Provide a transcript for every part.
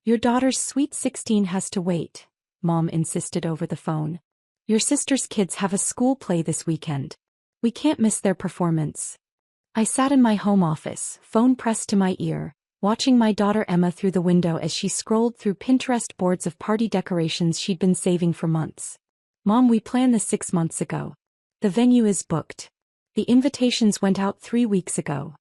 Your daughter's sweet 16 has to wait, Mom insisted over the phone. Your sister's kids have a school play this weekend. We can't miss their performance. I sat in my home office, phone pressed to my ear, watching my daughter Emma through the window as she scrolled through Pinterest boards of party decorations she'd been saving for months. Mom, we planned this 6 months ago. The venue is booked. The invitations went out 3 weeks ago.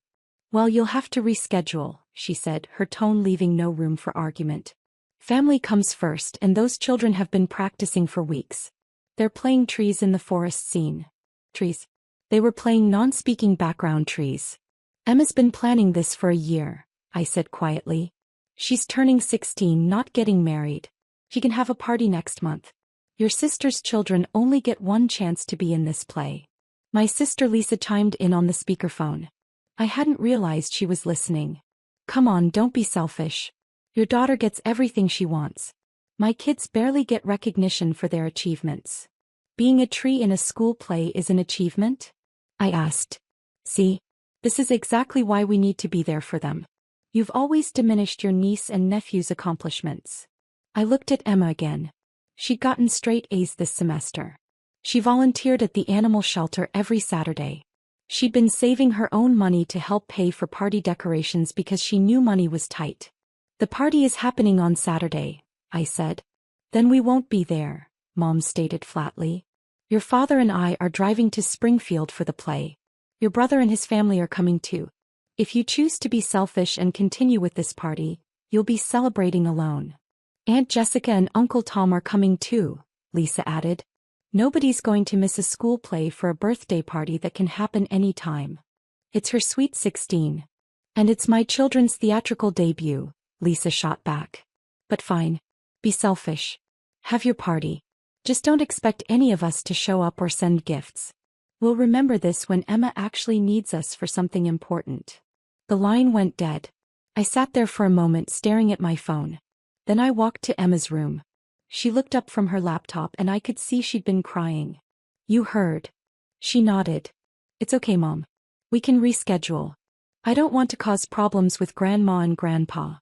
Well, you'll have to reschedule, she said, her tone leaving no room for argument. Family comes first, and those children have been practicing for weeks. They're playing trees in the forest scene. Trees? They were playing non-speaking background trees. Emma's been planning this for a year, I said quietly. She's turning 16, not getting married. She can have a party next month. Your sister's children only get one chance to be in this play. My sister Lisa chimed in on the speakerphone. I hadn't realized she was listening. Come on, don't be selfish. Your daughter gets everything she wants. My kids barely get recognition for their achievements. Being a tree in a school play is an achievement? I asked. See? This is exactly why we need to be there for them. You've always diminished your niece and nephew's accomplishments. I looked at Emma again. She'd gotten straight A's this semester. She volunteered at the animal shelter every Saturday. She'd been saving her own money to help pay for party decorations because she knew money was tight. The party is happening on Saturday, I said. Then we won't be there, Mom stated flatly. Your father and I are driving to Springfield for the play. Your brother and his family are coming too. If you choose to be selfish and continue with this party, you'll be celebrating alone. Aunt Jessica and Uncle Tom are coming too, Lisa added. Nobody's going to miss a school play for a birthday party that can happen any time. It's her sweet 16. And it's my children's theatrical debut, Lisa shot back. But fine. Be selfish. Have your party. Just don't expect any of us to show up or send gifts. We'll remember this when Emma actually needs us for something important. The line went dead. I sat there for a moment staring at my phone. Then I walked to Emma's room. She looked up from her laptop and I could see she'd been crying. You heard. She nodded. It's okay, Mom. We can reschedule. I don't want to cause problems with Grandma and Grandpa.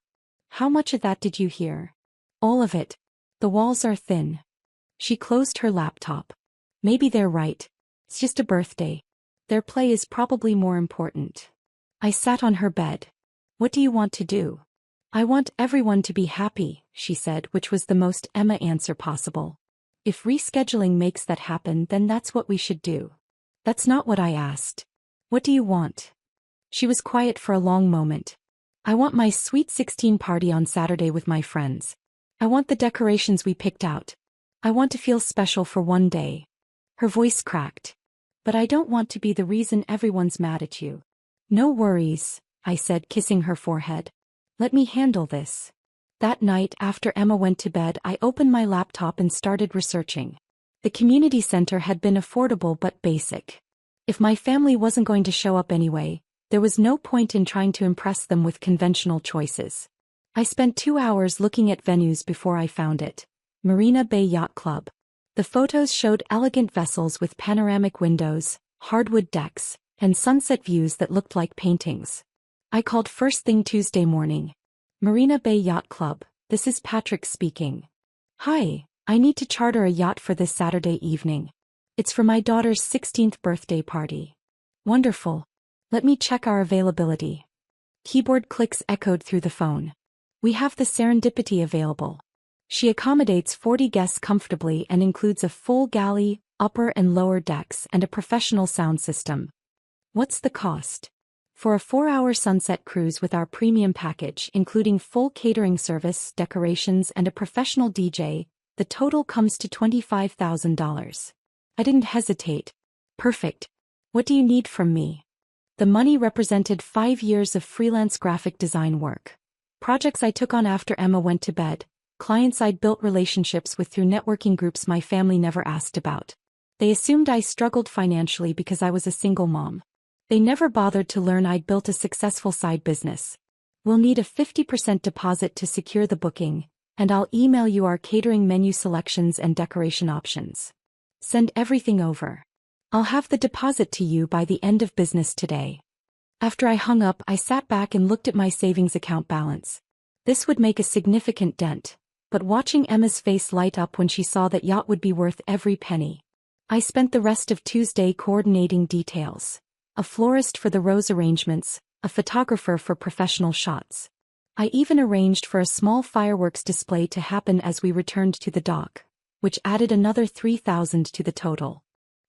How much of that did you hear? All of it. The walls are thin. She closed her laptop. Maybe they're right. It's just a birthday. Their play is probably more important. I sat on her bed. What do you want to do? I want everyone to be happy, she said, which was the most Emma answer possible. If rescheduling makes that happen, then that's what we should do. That's not what I asked. What do you want? She was quiet for a long moment. I want my sweet 16 party on Saturday with my friends. I want the decorations we picked out. I want to feel special for one day. Her voice cracked. But I don't want to be the reason everyone's mad at you. No worries, I said, kissing her forehead. Let me handle this. That night after Emma went to bed, I opened my laptop and started researching. The community center had been affordable but basic. If my family wasn't going to show up anyway, there was no point in trying to impress them with conventional choices. I spent 2 hours looking at venues before I found it. Marina Bay Yacht Club. The photos showed elegant vessels with panoramic windows, hardwood decks, and sunset views that looked like paintings. I called first thing Tuesday morning. Marina Bay Yacht Club, this is Patrick speaking. Hi, I need to charter a yacht for this Saturday evening. It's for my daughter's 16th birthday party. Wonderful. Let me check our availability. Keyboard clicks echoed through the phone. We have the Serendipity available. She accommodates 40 guests comfortably and includes a full galley, upper and lower decks, and a professional sound system. What's the cost? For a 4-hour sunset cruise with our premium package, including full catering service, decorations, and a professional DJ, the total comes to $25,000. I didn't hesitate. Perfect. What do you need from me? The money represented 5 years of freelance graphic design work. Projects I took on after Emma went to bed. Clients I'd built relationships with through networking groups my family never asked about. They assumed I struggled financially because I was a single mom. They never bothered to learn I'd built a successful side business. We'll need a 50% deposit to secure the booking, and I'll email you our catering menu selections and decoration options. Send everything over. I'll have the deposit to you by the end of business today. After I hung up, I sat back and looked at my savings account balance. This would make a significant dent, but watching Emma's face light up when she saw that yacht would be worth every penny. I spent the rest of Tuesday coordinating details. A florist for the rose arrangements, a photographer for professional shots. I even arranged for a small fireworks display to happen as we returned to the dock, which added another $3,000 to the total.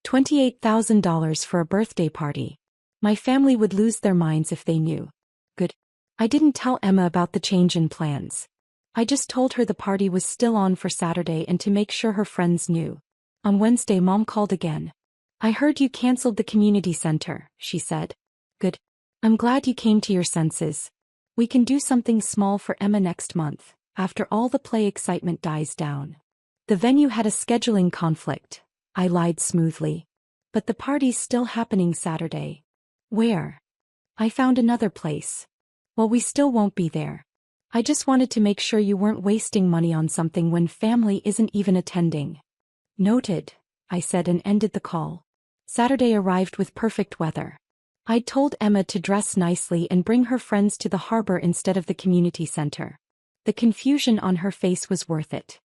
$28,000 for a birthday party. My family would lose their minds if they knew. Good. I didn't tell Emma about the change in plans. I just told her the party was still on for Saturday and to make sure her friends knew. On Wednesday, Mom called again. I heard you canceled the community center, she said. Good. I'm glad you came to your senses. We can do something small for Emma next month, after all the play excitement dies down. The venue had a scheduling conflict, I lied smoothly. But the party's still happening Saturday. Where? I found another place. Well, we still won't be there. I just wanted to make sure you weren't wasting money on something when family isn't even attending. Noted, I said and ended the call. Saturday arrived with perfect weather. I'd told Emma to dress nicely and bring her friends to the harbor instead of the community center. The confusion on her face was worth it.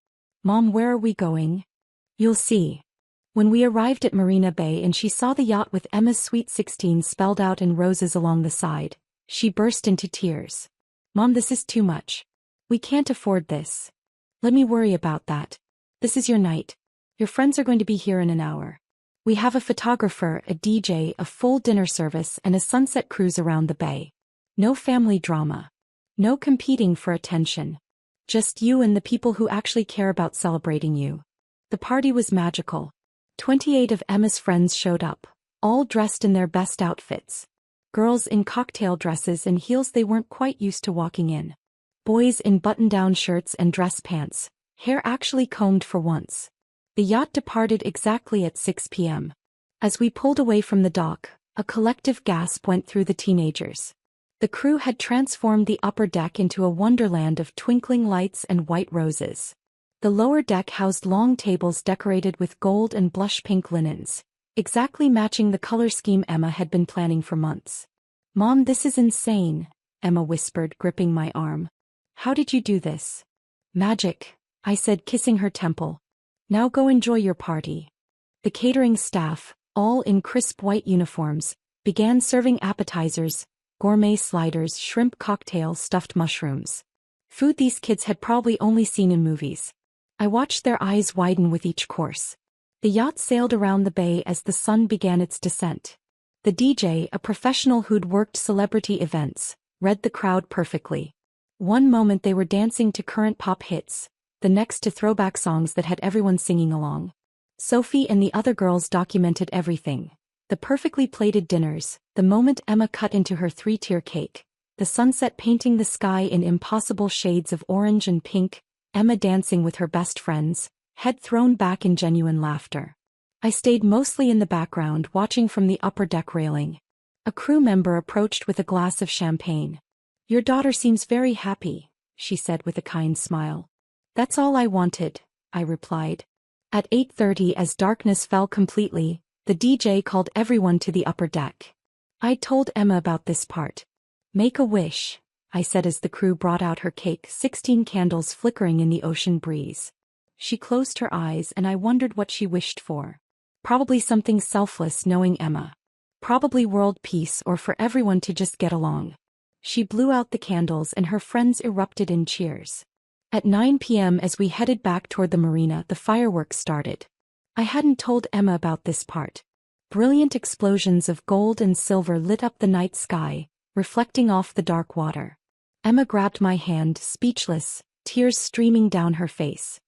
Mom, where are we going? You'll see. When we arrived at Marina Bay and she saw the yacht with Emma's Sweet 16 spelled out in roses along the side, she burst into tears. Mom, this is too much. We can't afford this. Let me worry about that. This is your night. Your friends are going to be here in an hour. We have a photographer, a DJ, a full dinner service and a sunset cruise around the bay. No family drama. No competing for attention. Just you and the people who actually care about celebrating you. The party was magical. 28 of Emma's friends showed up, all dressed in their best outfits. Girls in cocktail dresses and heels they weren't quite used to walking in. Boys in button-down shirts and dress pants, hair actually combed for once. The yacht departed exactly at 6 p.m. As we pulled away from the dock, a collective gasp went through the teenagers. The crew had transformed the upper deck into a wonderland of twinkling lights and white roses. The lower deck housed long tables decorated with gold and blush pink linens, exactly matching the color scheme Emma had been planning for months. Mom, this is insane, Emma whispered, gripping my arm. How did you do this? Magic, I said, kissing her temple. Now go enjoy your party. The catering staff, all in crisp white uniforms, began serving appetizers, gourmet sliders, shrimp cocktails, stuffed mushrooms. Food these kids had probably only seen in movies. I watched their eyes widen with each course. The yacht sailed around the bay as the sun began its descent. The DJ, a professional who'd worked celebrity events, read the crowd perfectly. One moment they were dancing to current pop hits, the next to throwback songs that had everyone singing along. Sophie and the other girls documented everything. The perfectly plated dinners, the moment Emma cut into her 3-tier cake, the sunset painting the sky in impossible shades of orange and pink, Emma dancing with her best friends, head thrown back in genuine laughter. I stayed mostly in the background watching from the upper deck railing. A crew member approached with a glass of champagne. Your daughter seems very happy, she said with a kind smile. That's all I wanted, I replied. At 8:30, as darkness fell completely, the DJ called everyone to the upper deck. I'd told Emma about this part. Make a wish, I said as the crew brought out her cake, 16 candles flickering in the ocean breeze. She closed her eyes and I wondered what she wished for. Probably something selfless, knowing Emma. Probably world peace or for everyone to just get along. She blew out the candles and her friends erupted in cheers. At 9 p.m. as we headed back toward the marina, the fireworks started. I hadn't told Emma about this part. Brilliant explosions of gold and silver lit up the night sky, reflecting off the dark water. Emma grabbed my hand, speechless, tears streaming down her face.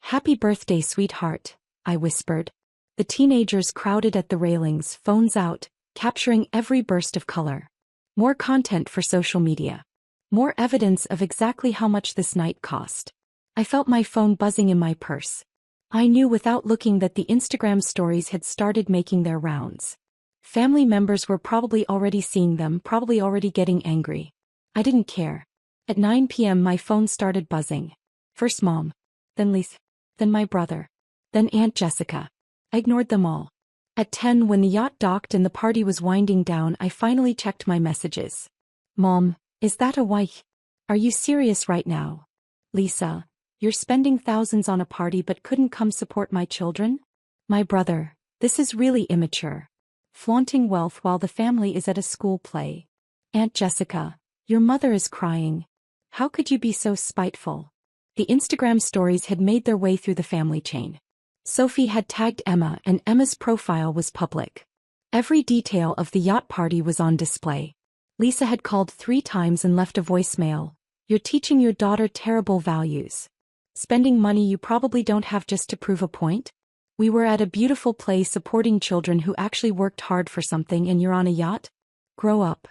Happy birthday, sweetheart, I whispered. The teenagers crowded at the railings, phones out, capturing every burst of color. More content for social media. More evidence of exactly how much this night cost. I felt my phone buzzing in my purse. I knew without looking that the Instagram stories had started making their rounds. Family members were probably already seeing them, probably already getting angry. I didn't care. At 9 p.m. my phone started buzzing. First Mom. Then Lisa. Then my brother. Then Aunt Jessica. I ignored them all. At 10, when the yacht docked and the party was winding down, I finally checked my messages. Mom, is that a wife? Are you serious right now? Lisa, you're spending thousands on a party but couldn't come support my children? My brother, this is really immature. Flaunting wealth while the family is at a school play. Aunt Jessica, your mother is crying. How could you be so spiteful? The Instagram stories had made their way through the family chain. Sophie had tagged Emma and Emma's profile was public. Every detail of the yacht party was on display. Lisa had called 3 times and left a voicemail. You're teaching your daughter terrible values. Spending money you probably don't have just to prove a point? We were at a beautiful play supporting children who actually worked hard for something and you're on a yacht? Grow up.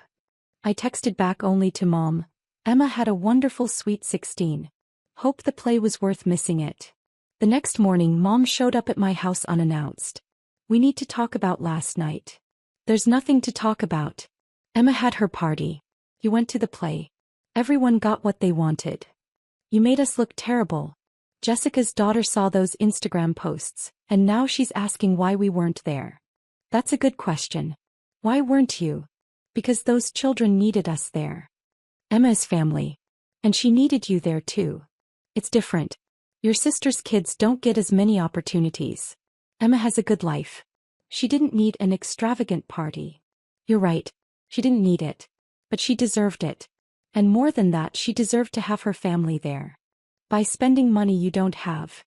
I texted back only to Mom. Emma had a wonderful sweet 16. Hope the play was worth missing it. The next morning Mom showed up at my house unannounced. We need to talk about last night. There's nothing to talk about. Emma had her party. You went to the play. Everyone got what they wanted. You made us look terrible. Jessica's daughter saw those Instagram posts, and now she's asking why we weren't there. That's a good question. Why weren't you? Because those children needed us there. Emma is family. And she needed you there too. It's different. Your sister's kids don't get as many opportunities. Emma has a good life. She didn't need an extravagant party. You're right. She didn't need it. But she deserved it. And more than that, she deserved to have her family there. By spending money you don't have.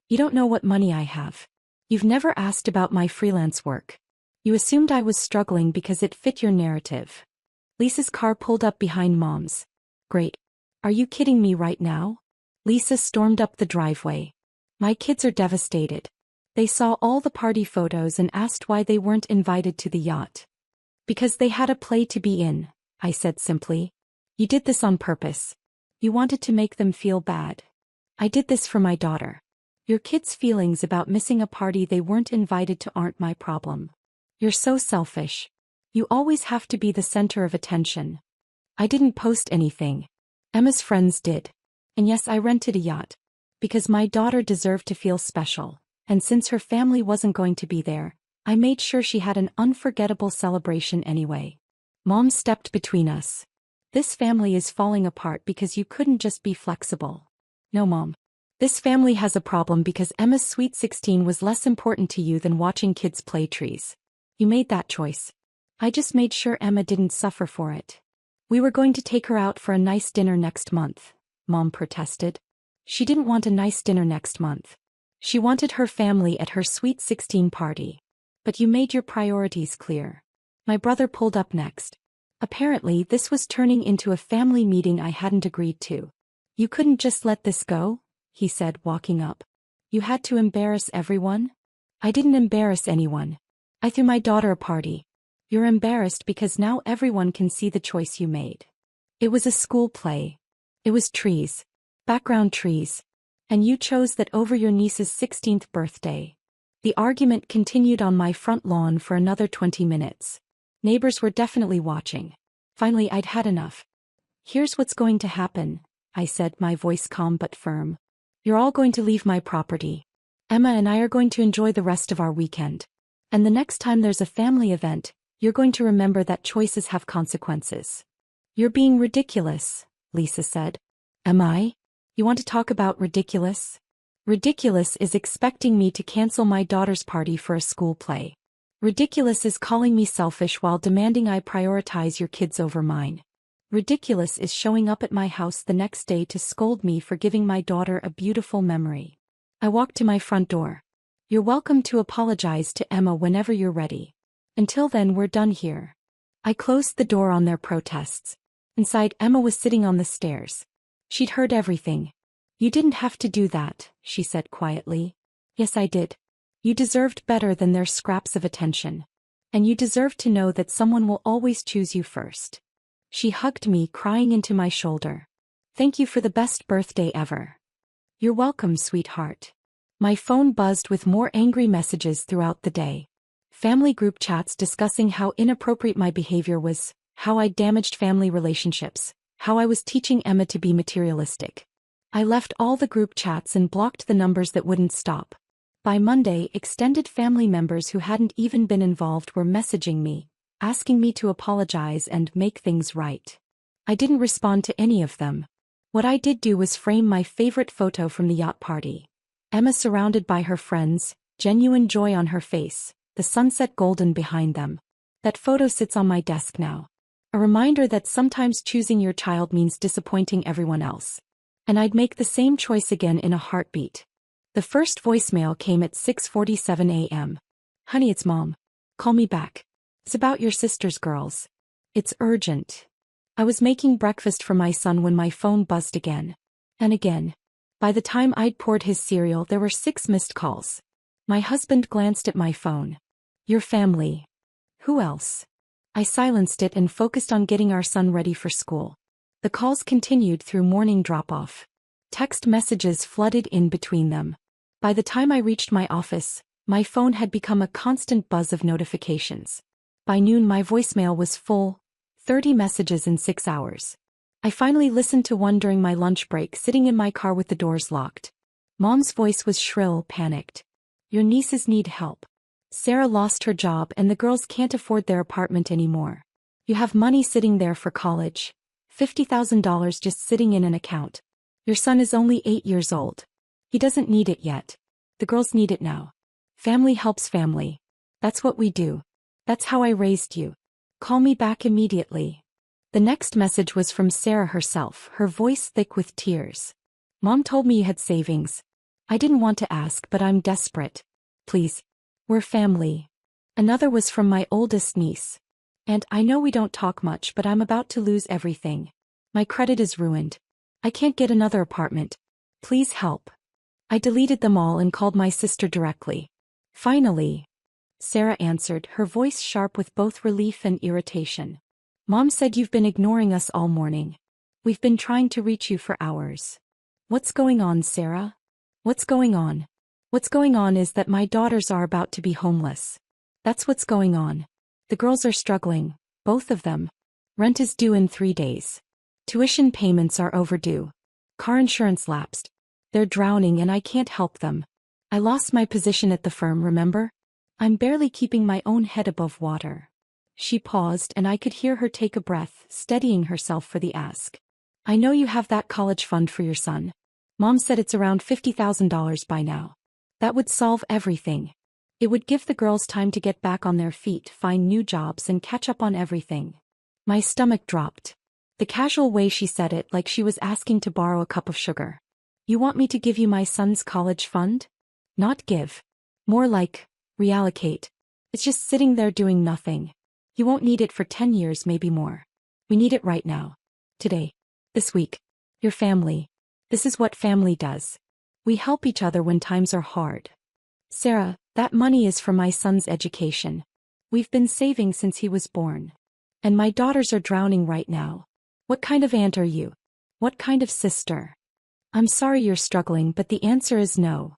You don't know what money I have. You've never asked about my freelance work. You assumed I was struggling because it fit your narrative. Lisa's car pulled up behind Mom's. Great. Are you kidding me right now? Lisa stormed up the driveway. My kids are devastated. They saw all the party photos and asked why they weren't invited to the yacht. Because they had a play to be in, I said simply. You did this on purpose. You wanted to make them feel bad. I did this for my daughter. Your kids' feelings about missing a party they weren't invited to aren't my problem. You're so selfish. You always have to be the center of attention. I didn't post anything. Emma's friends did. And yes, I rented a yacht. Because my daughter deserved to feel special. And since her family wasn't going to be there, I made sure she had an unforgettable celebration anyway. Mom stepped between us. This family is falling apart because you couldn't just be flexible. No, Mom. This family has a problem because Emma's sweet 16 was less important to you than watching kids play trees. You made that choice. I just made sure Emma didn't suffer for it. We were going to take her out for a nice dinner next month, Mom protested. She didn't want a nice dinner next month. She wanted her family at her sweet 16 party. But you made your priorities clear. My brother pulled up next. Apparently, this was turning into a family meeting I hadn't agreed to. You couldn't just let this go, he said, walking up. You had to embarrass everyone? I didn't embarrass anyone. I threw my daughter a party. You're embarrassed because now everyone can see the choice you made. It was a school play. It was trees. Background trees. And you chose that over your niece's 16th birthday. The argument continued on my front lawn for another 20 minutes. Neighbors were definitely watching. Finally, I'd had enough. Here's what's going to happen, I said, my voice calm but firm. You're all going to leave my property. Emma and I are going to enjoy the rest of our weekend. And the next time there's a family event, you're going to remember that choices have consequences. You're being ridiculous, Lisa said. Am I? You want to talk about ridiculous? Ridiculous is expecting me to cancel my daughter's party for a school play. Ridiculous is calling me selfish while demanding I prioritize your kids over mine. Ridiculous is showing up at my house the next day to scold me for giving my daughter a beautiful memory. I walked to my front door. You're welcome to apologize to Emma whenever you're ready. Until then, we're done here. I closed the door on their protests. Inside, Emma was sitting on the stairs. She'd heard everything. You didn't have to do that, she said quietly. Yes, I did. You deserved better than their scraps of attention. And you deserve to know that someone will always choose you first. She hugged me, crying into my shoulder. Thank you for the best birthday ever. You're welcome, sweetheart. My phone buzzed with more angry messages throughout the day. Family group chats discussing how inappropriate my behavior was, how I damaged family relationships, how I was teaching Emma to be materialistic. I left all the group chats and blocked the numbers that wouldn't stop. By Monday, extended family members who hadn't even been involved were messaging me, asking me to apologize and make things right. I didn't respond to any of them. What I did do was frame my favorite photo from the yacht party. Emma surrounded by her friends, genuine joy on her face, the sunset golden behind them. That photo sits on my desk now. A reminder that sometimes choosing your child means disappointing everyone else. And I'd make the same choice again in a heartbeat. The first voicemail came at 6:47 a.m. Honey, it's Mom. Call me back. It's about your sister's girls. It's urgent. I was making breakfast for my son when my phone buzzed again. And again. By the time I'd poured his cereal, there were 6 missed calls. My husband glanced at my phone. Your family. Who else? I silenced it and focused on getting our son ready for school. The calls continued through morning drop-off. Text messages flooded in between them. By the time I reached my office, my phone had become a constant buzz of notifications. By noon my voicemail was full, 30 messages in 6 hours. I finally listened to one during my lunch break sitting in my car with the doors locked. Mom's voice was shrill, panicked. Your nieces need help. Sarah lost her job and the girls can't afford their apartment anymore. You have money sitting there for college. $50,000 just sitting in an account. Your son is only 8 years old. He doesn't need it yet. The girls need it now. Family helps family. That's what we do. That's how I raised you. Call me back immediately. The next message was from Sarah herself, her voice thick with tears. Mom told me you had savings. I didn't want to ask, but I'm desperate. Please. We're family. Another was from my oldest niece. And I know we don't talk much, but I'm about to lose everything. My credit is ruined. I can't get another apartment. Please help. I deleted them all and called my sister directly. Finally. Sarah answered, her voice sharp with both relief and irritation. Mom said you've been ignoring us all morning. We've been trying to reach you for hours. What's going on, Sarah? What's going on? What's going on is that my daughters are about to be homeless. That's what's going on. The girls are struggling, both of them. Rent is due in 3 days. Tuition payments are overdue. Car insurance lapsed. They're drowning and I can't help them. I lost my position at the firm, remember? I'm barely keeping my own head above water. She paused and I could hear her take a breath, steadying herself for the ask. I know you have that college fund for your son. Mom said it's around $50,000 by now. That would solve everything. It would give the girls time to get back on their feet, find new jobs and catch up on everything. My stomach dropped. The casual way she said it, like she was asking to borrow a cup of sugar. You want me to give you my son's college fund? Not give. More like, reallocate. It's just sitting there doing nothing. You won't need it for 10 years, maybe more. We need it right now. Today. This week. Your family. This is what family does. We help each other when times are hard. Sarah, that money is for my son's education. We've been saving since he was born. And my daughters are drowning right now. What kind of aunt are you? What kind of sister? I'm sorry you're struggling, but the answer is no.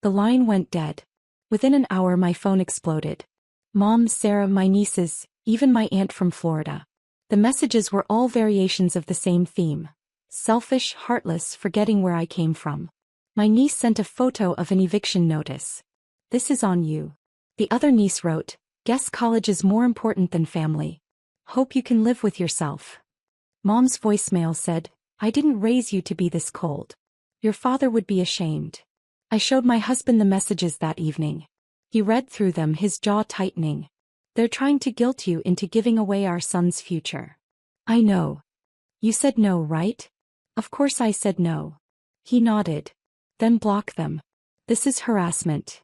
The line went dead. Within an hour my phone exploded. Mom, Sarah, my nieces, even my aunt from Florida. The messages were all variations of the same theme. Selfish, heartless, forgetting where I came from. My niece sent a photo of an eviction notice. This is on you. The other niece wrote, guess college is more important than family. Hope you can live with yourself. Mom's voicemail said, I didn't raise you to be this cold. Your father would be ashamed. I showed my husband the messages that evening. He read through them, his jaw tightening. They're trying to guilt you into giving away our son's future. I know. You said no, right? Of course I said no. He nodded. Then block them. This is harassment.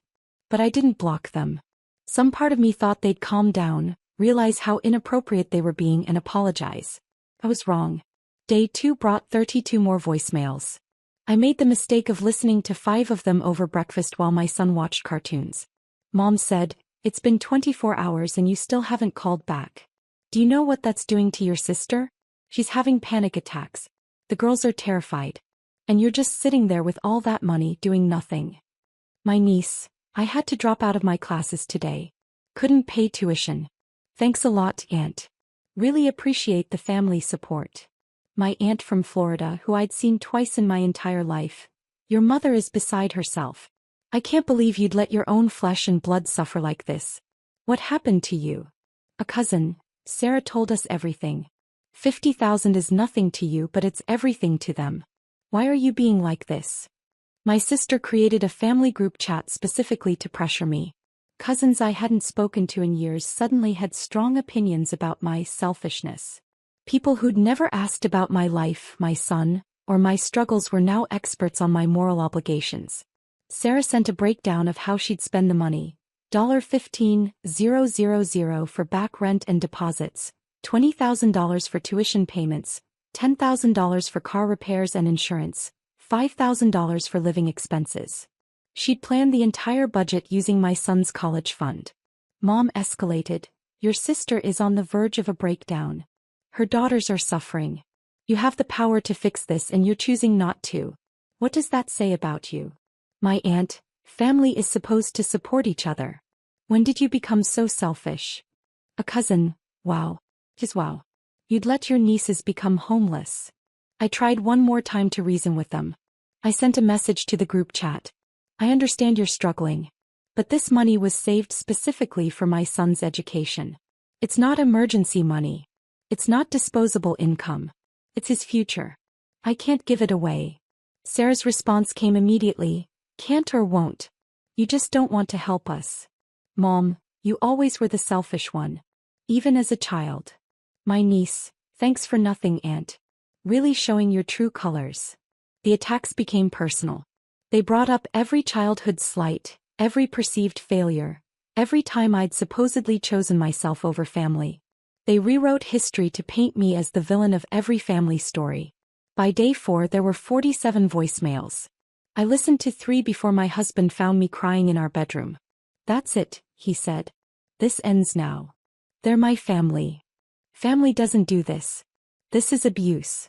But I didn't block them. Some part of me thought they'd calm down, realize how inappropriate they were being and apologize. I was wrong. Day 2 brought 32 more voicemails. I made the mistake of listening to 5 of them over breakfast while my son watched cartoons. Mom said, it's been 24 hours and you still haven't called back. Do you know what that's doing to your sister? She's having panic attacks. The girls are terrified. And you're just sitting there with all that money doing nothing. My niece, I had to drop out of my classes today. Couldn't pay tuition. Thanks a lot, Aunt. Really appreciate the family support. My aunt from Florida, who I'd seen twice in my entire life. Your mother is beside herself. I can't believe you'd let your own flesh and blood suffer like this. What happened to you? A cousin. Sarah told us everything. $50,000 is nothing to you, but it's everything to them. Why are you being like this? My sister created a family group chat specifically to pressure me. Cousins I hadn't spoken to in years suddenly had strong opinions about my selfishness. People who'd never asked about my life, my son, or my struggles were now experts on my moral obligations. Sarah sent a breakdown of how she'd spend the money. $15,000 for back rent and deposits, $20,000 for tuition payments, $10,000 for car repairs and insurance, $5,000 for living expenses. She'd planned the entire budget using my son's college fund. Mom escalated. Your sister is on the verge of a breakdown. Her daughters are suffering. You have the power to fix this and you're choosing not to. What does that say about you? My aunt, family is supposed to support each other. When did you become so selfish? A cousin, wow. Just wow. You'd let your nieces become homeless. I tried one more time to reason with them. I sent a message to the group chat. I understand you're struggling. But this money was saved specifically for my son's education. It's not emergency money. It's not disposable income. It's his future. I can't give it away. Sarah's response came immediately. Can't or won't. You just don't want to help us. Mom, you always were the selfish one. Even as a child. My niece, thanks for nothing, Aunt. Really showing your true colors. The attacks became personal. They brought up every childhood slight, every perceived failure, every time I'd supposedly chosen myself over family. They rewrote history to paint me as the villain of every family story. By day 4 there were 47 voicemails. I listened to 3 before my husband found me crying in our bedroom. That's it, he said. This ends now. They're my family. Family doesn't do this. This is abuse.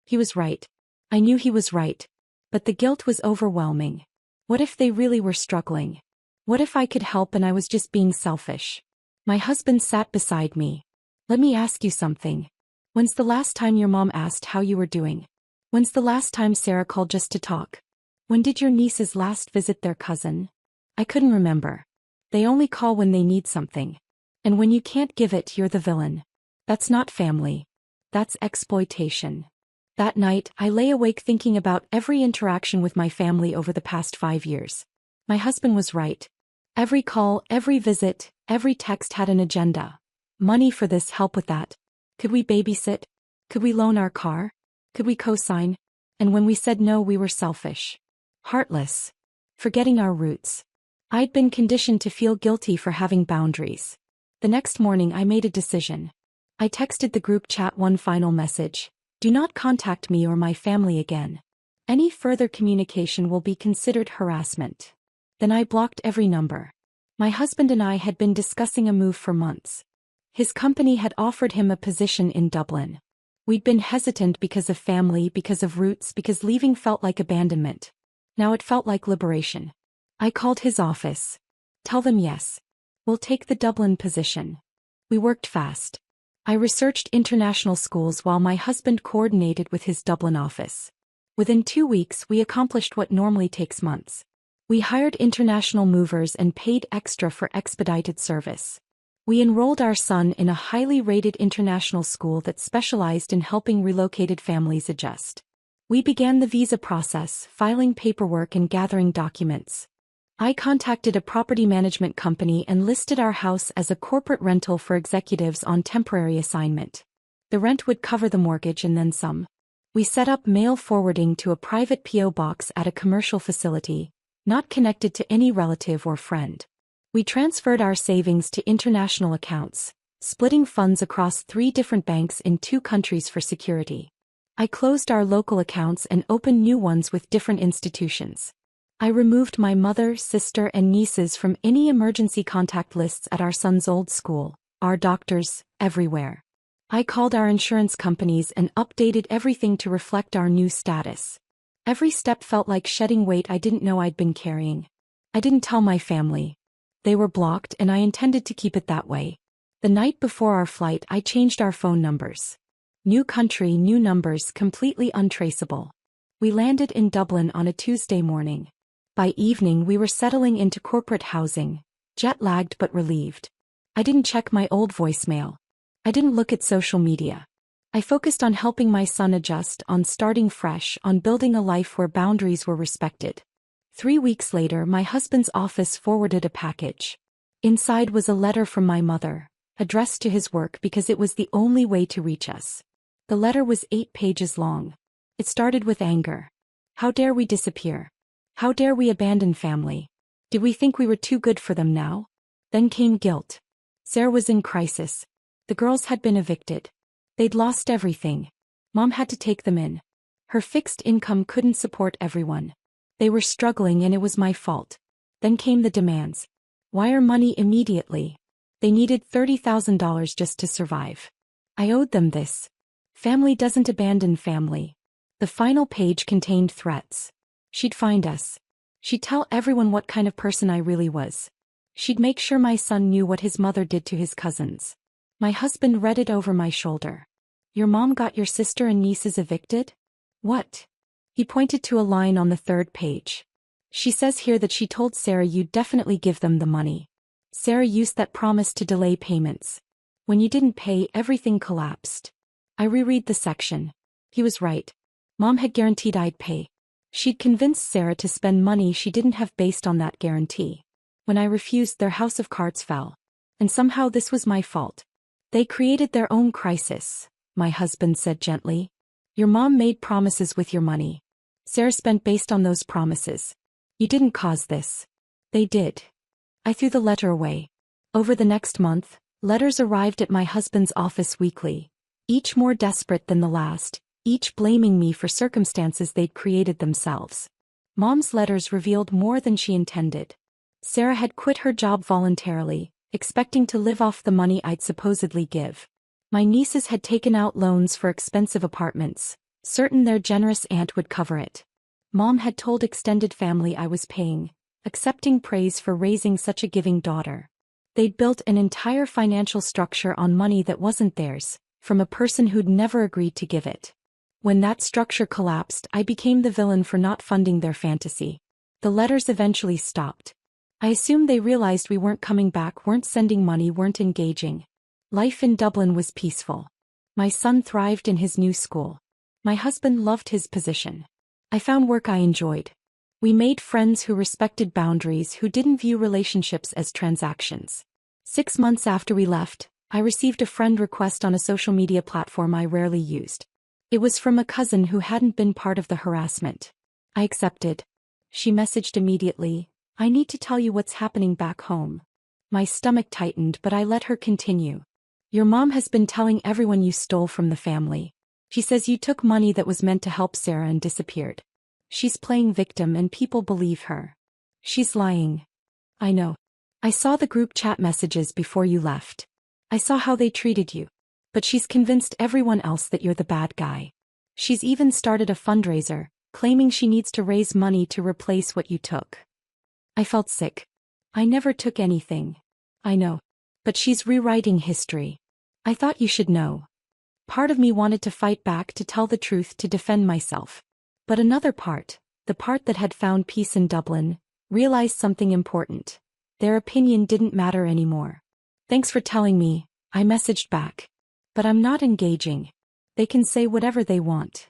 He was right. I knew he was right. But the guilt was overwhelming. What if they really were struggling? What if I could help and I was just being selfish? My husband sat beside me. Let me ask you something. When's the last time your mom asked how you were doing? When's the last time Sarah called just to talk? When did your nieces last visit their cousin? I couldn't remember. They only call when they need something. And when you can't give it, you're the villain. That's not family. That's exploitation. That night, I lay awake thinking about every interaction with my family over the past 5 years. My husband was right. Every call, every visit, every text had an agenda. Money for this, help with that. Could we babysit? Could we loan our car? Could we co-sign? And when we said no, we were selfish. Heartless. Forgetting our roots. I'd been conditioned to feel guilty for having boundaries. The next morning I made a decision. I texted the group chat one final message. Do not contact me or my family again. Any further communication will be considered harassment. Then I blocked every number. My husband and I had been discussing a move for months. His company had offered him a position in Dublin. We'd been hesitant because of family, because of roots, because leaving felt like abandonment. Now it felt like liberation. I called his office. Tell them yes. We'll take the Dublin position. We worked fast. I researched international schools while my husband coordinated with his Dublin office. Within 2 weeks we accomplished what normally takes months. We hired international movers and paid extra for expedited service. We enrolled our son in a highly rated international school that specialized in helping relocated families adjust. We began the visa process, filing paperwork and gathering documents. I contacted a property management company and listed our house as a corporate rental for executives on temporary assignment. The rent would cover the mortgage and then some. We set up mail forwarding to a private P.O. box at a commercial facility, not connected to any relative or friend. We transferred our savings to international accounts, splitting funds across 3 different banks in 2 countries for security. I closed our local accounts and opened new ones with different institutions. I removed my mother, sister, and nieces from any emergency contact lists at our son's old school, our doctors, everywhere. I called our insurance companies and updated everything to reflect our new status. Every step felt like shedding weight I didn't know I'd been carrying. I didn't tell my family. They were blocked and I intended to keep it that way. The night before our flight I changed our phone numbers. New country, new numbers, completely untraceable. We landed in Dublin on a Tuesday morning. By evening we were settling into corporate housing, jet-lagged but relieved. I didn't check my old voicemail. I didn't look at social media. I focused on helping my son adjust, on starting fresh, on building a life where boundaries were respected. 3 weeks later, my husband's office forwarded a package. Inside was a letter from my mother, addressed to his work because it was the only way to reach us. The letter was 8 pages long. It started with anger. How dare we disappear? How dare we abandon family? Did we think we were too good for them now? Then came guilt. Sarah was in crisis. The girls had been evicted. They'd lost everything. Mom had to take them in. Her fixed income couldn't support everyone. They were struggling and it was my fault. Then came the demands. Wire money immediately. They needed $30,000 just to survive. I owed them this. Family doesn't abandon family. The final page contained threats. She'd find us. She'd tell everyone what kind of person I really was. She'd make sure my son knew what his mother did to his cousins. My husband read it over my shoulder. Your mom got your sister and nieces evicted? What? He pointed to a line on the 3rd page. She says here that she told Sarah you'd definitely give them the money. Sarah used that promise to delay payments. When you didn't pay, everything collapsed. I reread the section. He was right. Mom had guaranteed I'd pay. She'd convinced Sarah to spend money she didn't have based on that guarantee. When I refused, their house of cards fell. And somehow this was my fault. They created their own crisis, my husband said gently. Your mom made promises with your money. Sarah spent based on those promises. You didn't cause this. They did. I threw the letter away. Over the next month, letters arrived at my husband's office weekly, each more desperate than the last, each blaming me for circumstances they'd created themselves. Mom's letters revealed more than she intended. Sarah had quit her job voluntarily, expecting to live off the money I'd supposedly give. My nieces had taken out loans for expensive apartments, certain their generous aunt would cover it. Mom had told extended family I was paying, accepting praise for raising such a giving daughter. They'd built an entire financial structure on money that wasn't theirs, from a person who'd never agreed to give it. When that structure collapsed, I became the villain for not funding their fantasy. The letters eventually stopped. I assumed they realized we weren't coming back, weren't sending money, weren't engaging. Life in Dublin was peaceful. My son thrived in his new school. My husband loved his position. I found work I enjoyed. We made friends who respected boundaries, who didn't view relationships as transactions. 6 months after we left, I received a friend request on a social media platform I rarely used. It was from a cousin who hadn't been part of the harassment. I accepted. She messaged immediately, I need to tell you what's happening back home. My stomach tightened, but I let her continue. Your mom has been telling everyone you stole from the family. She says you took money that was meant to help Sarah and disappeared. She's playing victim and people believe her. She's lying. I know. I saw the group chat messages before you left. I saw how they treated you. But she's convinced everyone else that you're the bad guy. She's even started a fundraiser, claiming she needs to raise money to replace what you took. I felt sick. I never took anything. I know. But she's rewriting history. I thought you should know. Part of me wanted to fight back, to tell the truth, to defend myself. But another part, the part that had found peace in Dublin, realized something important. Their opinion didn't matter anymore. Thanks for telling me, I messaged back. But I'm not engaging. They can say whatever they want.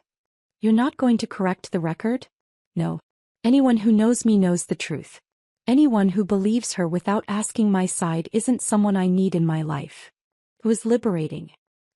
You're not going to correct the record? No. Anyone who knows me knows the truth. Anyone who believes her without asking my side isn't someone I need in my life. It was liberating.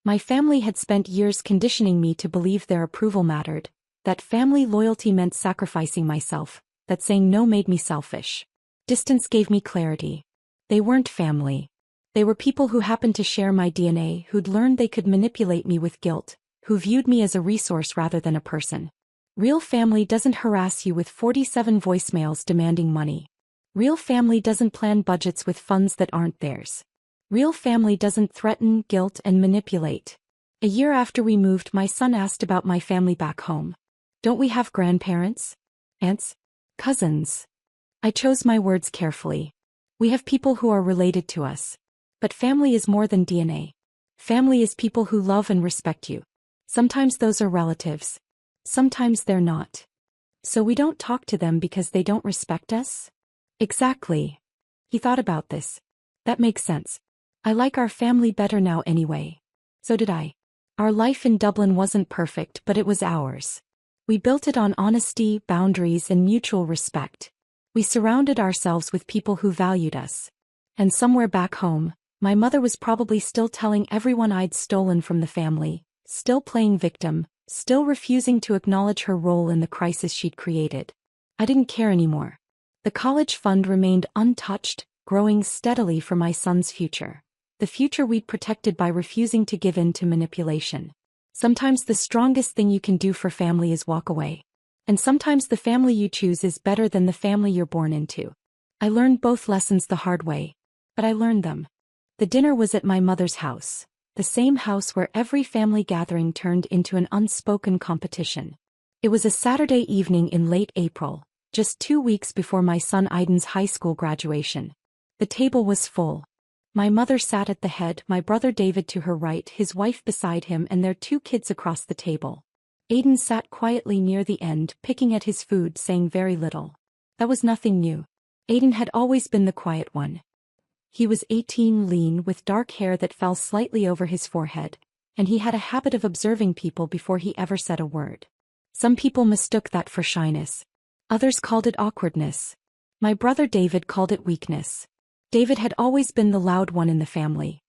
My family had spent years conditioning me to believe their approval mattered, that family loyalty meant sacrificing myself, that saying no made me selfish. Distance gave me clarity. They weren't family. They were people who happened to share my DNA, who'd learned they could manipulate me with guilt, who viewed me as a resource rather than a person. Real family doesn't harass you with 47 voicemails demanding money. Real family doesn't plan budgets with funds that aren't theirs. Real family doesn't threaten, guilt, and manipulate. A year after we moved, my son asked about my family back home. Don't we have grandparents? Aunts? Cousins? I chose my words carefully. We have people who are related to us. But family is more than DNA. Family is people who love and respect you. Sometimes those are relatives. Sometimes they're not. So we don't talk to them because they don't respect us? Exactly. He thought about this. That makes sense. I like our family better now anyway. So did I. Our life in Dublin wasn't perfect, but it was ours. We built it on honesty, boundaries, and mutual respect. We surrounded ourselves with people who valued us. And somewhere back home, my mother was probably still telling everyone I'd stolen from the family, still playing victim, still refusing to acknowledge her role in the crisis she'd created. I didn't care anymore. The college fund remained untouched, growing steadily for my son's future. The future we'd protected by refusing to give in to manipulation. Sometimes the strongest thing you can do for family is walk away. And sometimes the family you choose is better than the family you're born into. I learned both lessons the hard way. But I learned them. The dinner was at my mother's house, the same house where every family gathering turned into an unspoken competition. It was a Saturday evening in late April, just 2 weeks before my son Aiden's high school graduation. The table was full. My mother sat at the head, my brother David to her right, his wife beside him, and their 2 kids across the table. Aiden sat quietly near the end, picking at his food, saying very little. That was nothing new. Aiden had always been the quiet one. He was 18, lean, with dark hair that fell slightly over his forehead, and he had a habit of observing people before he ever said a word. Some people mistook that for shyness. Others called it awkwardness. My brother David called it weakness. David had always been the loud one in the family.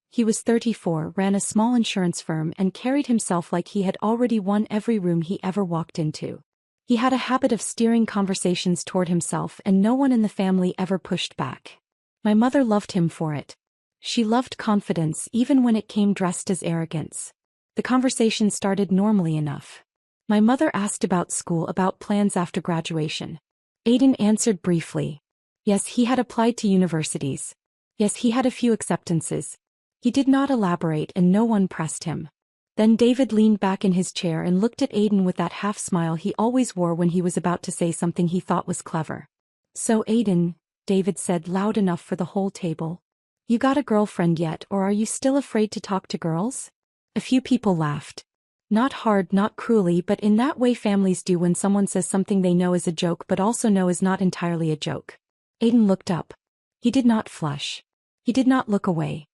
He was 34, ran a small insurance firm, and carried himself like he had already won every room he ever walked into. He had a habit of steering conversations toward himself, and no one in the family ever pushed back. My mother loved him for it. She loved confidence even when it came dressed as arrogance. The conversation started normally enough. My mother asked about school, about plans after graduation. Aiden answered briefly. Yes, he had applied to universities. Yes, he had a few acceptances. He did not elaborate, and no one pressed him. Then David leaned back in his chair and looked at Aiden with that half-smile he always wore when he was about to say something he thought was clever. So Aiden, David said loud enough for the whole table. You got a girlfriend yet, or are you still afraid to talk to girls? A few people laughed. Not hard, not cruelly, but in that way families do when someone says something they know is a joke but also know is not entirely a joke. Aiden looked up. He did not flush. He did not look away.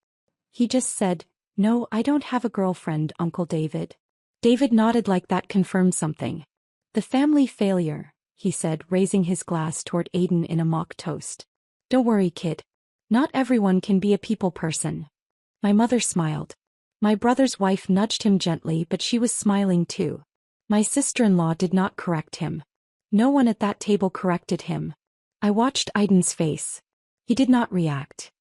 He just said, "No, I don't have a girlfriend, Uncle David." David nodded like that confirmed something. The family failure, he said, raising his glass toward Aiden in a mock toast. Don't worry, kid. Not everyone can be a people person. My mother smiled. My brother's wife nudged him gently, but she was smiling too. My sister-in-law did not correct him. No one at that table corrected him. I watched Aiden's face. He did not react.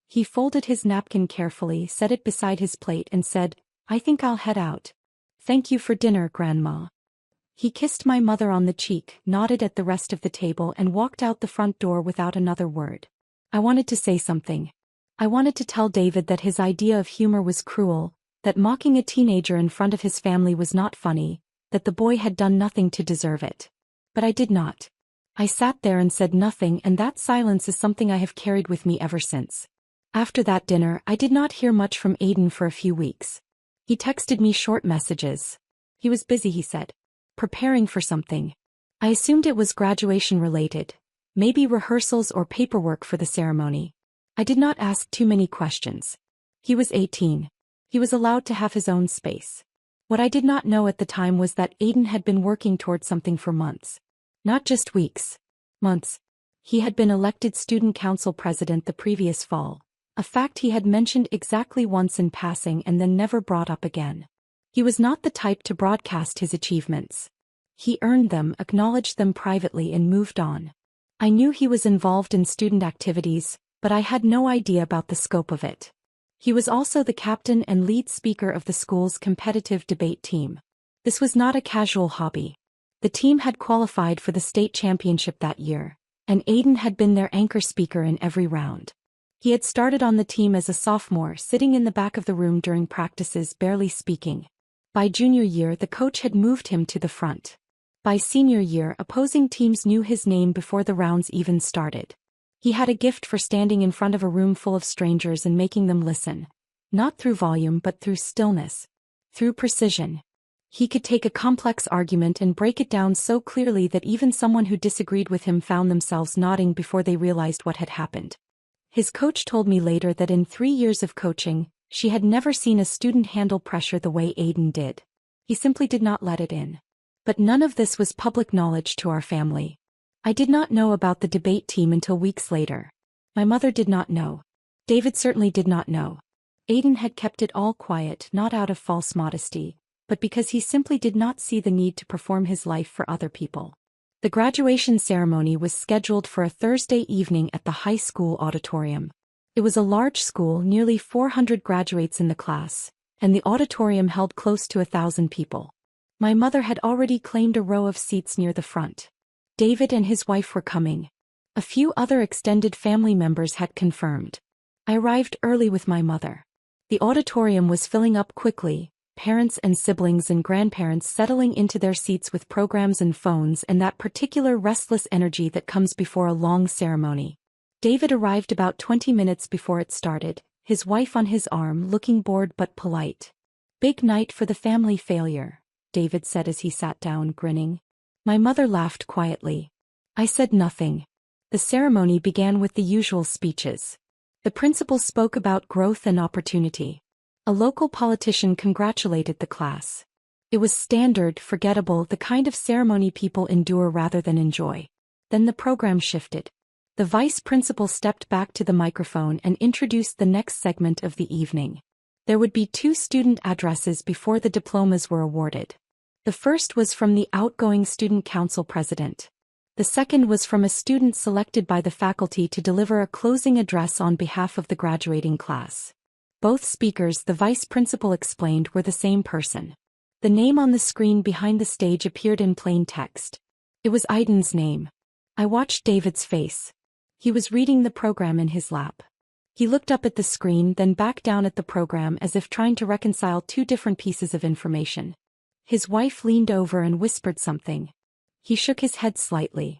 He folded his napkin carefully, set it beside his plate, and said, "I think I'll head out. Thank you for dinner, Grandma." He kissed my mother on the cheek, nodded at the rest of the table, and walked out the front door without another word. I wanted to say something. I wanted to tell David that his idea of humor was cruel, that mocking a teenager in front of his family was not funny, that the boy had done nothing to deserve it. But I did not. I sat there and said nothing, and that silence is something I have carried with me ever since. After that dinner, I did not hear much from Aiden for a few weeks. He texted me short messages. He was busy, he said. Preparing for something. I assumed it was graduation related. Maybe rehearsals or paperwork for the ceremony. I did not ask too many questions. He was 18. He was allowed to have his own space. What I did not know at the time was that Aiden had been working toward something for months. Not just weeks. Months. He had been elected student council president the previous fall, a fact he had mentioned exactly once in passing and then never brought up again. He was not the type to broadcast his achievements. He earned them, acknowledged them privately, and moved on. I knew he was involved in student activities, but I had no idea about the scope of it. He was also the captain and lead speaker of the school's competitive debate team. This was not a casual hobby. The team had qualified for the state championship that year, and Aiden had been their anchor speaker in every round. He had started on the team as a sophomore, sitting in the back of the room during practices, barely speaking. By junior year, the coach had moved him to the front. By senior year, opposing teams knew his name before the rounds even started. He had a gift for standing in front of a room full of strangers and making them listen, not through volume but through stillness, through precision. He could take a complex argument and break it down so clearly that even someone who disagreed with him found themselves nodding before they realized what had happened. His coach told me later that in 3 years of coaching, She had never seen a student handle pressure the way Aiden did. He simply did not let it in. But none of this was public knowledge to our family. I did not know about the debate team until weeks later. My mother did not know. David certainly did not know. Aiden had kept it all quiet, not out of false modesty, but because he simply did not see the need to perform his life for other people. The graduation ceremony was scheduled for a Thursday evening at the high school auditorium. It was a large school, nearly 400 graduates in the class, and the auditorium held close to 1,000 people. My mother had already claimed a row of seats near the front. David and his wife were coming. A few other extended family members had confirmed. I arrived early with my mother. The auditorium was filling up quickly, parents and siblings and grandparents settling into their seats with programs and phones and that particular restless energy that comes before a long ceremony. David arrived about 20 minutes before it started, his wife on his arm, looking bored but polite. "Big night for the family failure," David said as he sat down, grinning. My mother laughed quietly. I said nothing. The ceremony began with the usual speeches. The principal spoke about growth and opportunity. A local politician congratulated the class. It was standard, forgettable, the kind of ceremony people endure rather than enjoy. Then the program shifted. The vice principal stepped back to the microphone and introduced the next segment of the evening. There would be 2 student addresses before the diplomas were awarded. The first was from the outgoing student council president. The second was from a student selected by the faculty to deliver a closing address on behalf of the graduating class. Both speakers, the vice principal explained, were the same person. The name on the screen behind the stage appeared in plain text. It was Aiden's name. I watched David's face. He was reading the program in his lap. He looked up at the screen, then back down at the program as if trying to reconcile 2 different pieces of information. His wife leaned over and whispered something. He shook his head slightly.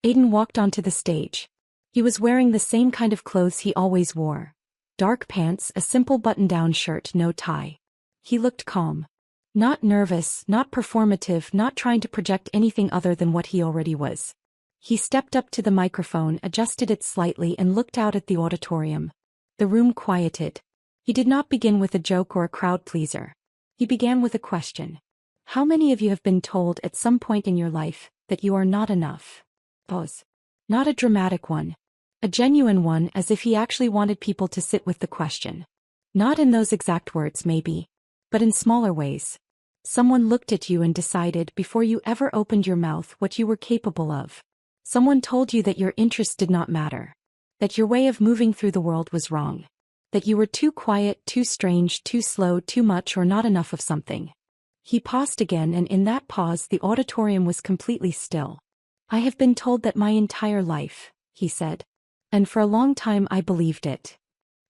Aiden walked onto the stage. He was wearing the same kind of clothes he always wore. Dark pants, a simple button-down shirt, no tie. He looked calm. Not nervous, not performative, not trying to project anything other than what he already was. He stepped up to the microphone, adjusted it slightly and looked out at the auditorium. The room quieted. He did not begin with a joke or a crowd pleaser. He began with a question. How many of you have been told at some point in your life that you are not enough? Pause. Not a dramatic one. A genuine one, as if he actually wanted people to sit with the question. Not in those exact words maybe, but in smaller ways. Someone looked at you and decided before you ever opened your mouth what you were capable of. Someone told you that your interests did not matter. That your way of moving through the world was wrong. That you were too quiet, too strange, too slow, too much, or not enough of something. He paused again, and in that pause the auditorium was completely still. I have been told that my entire life, he said. And for a long time I believed it.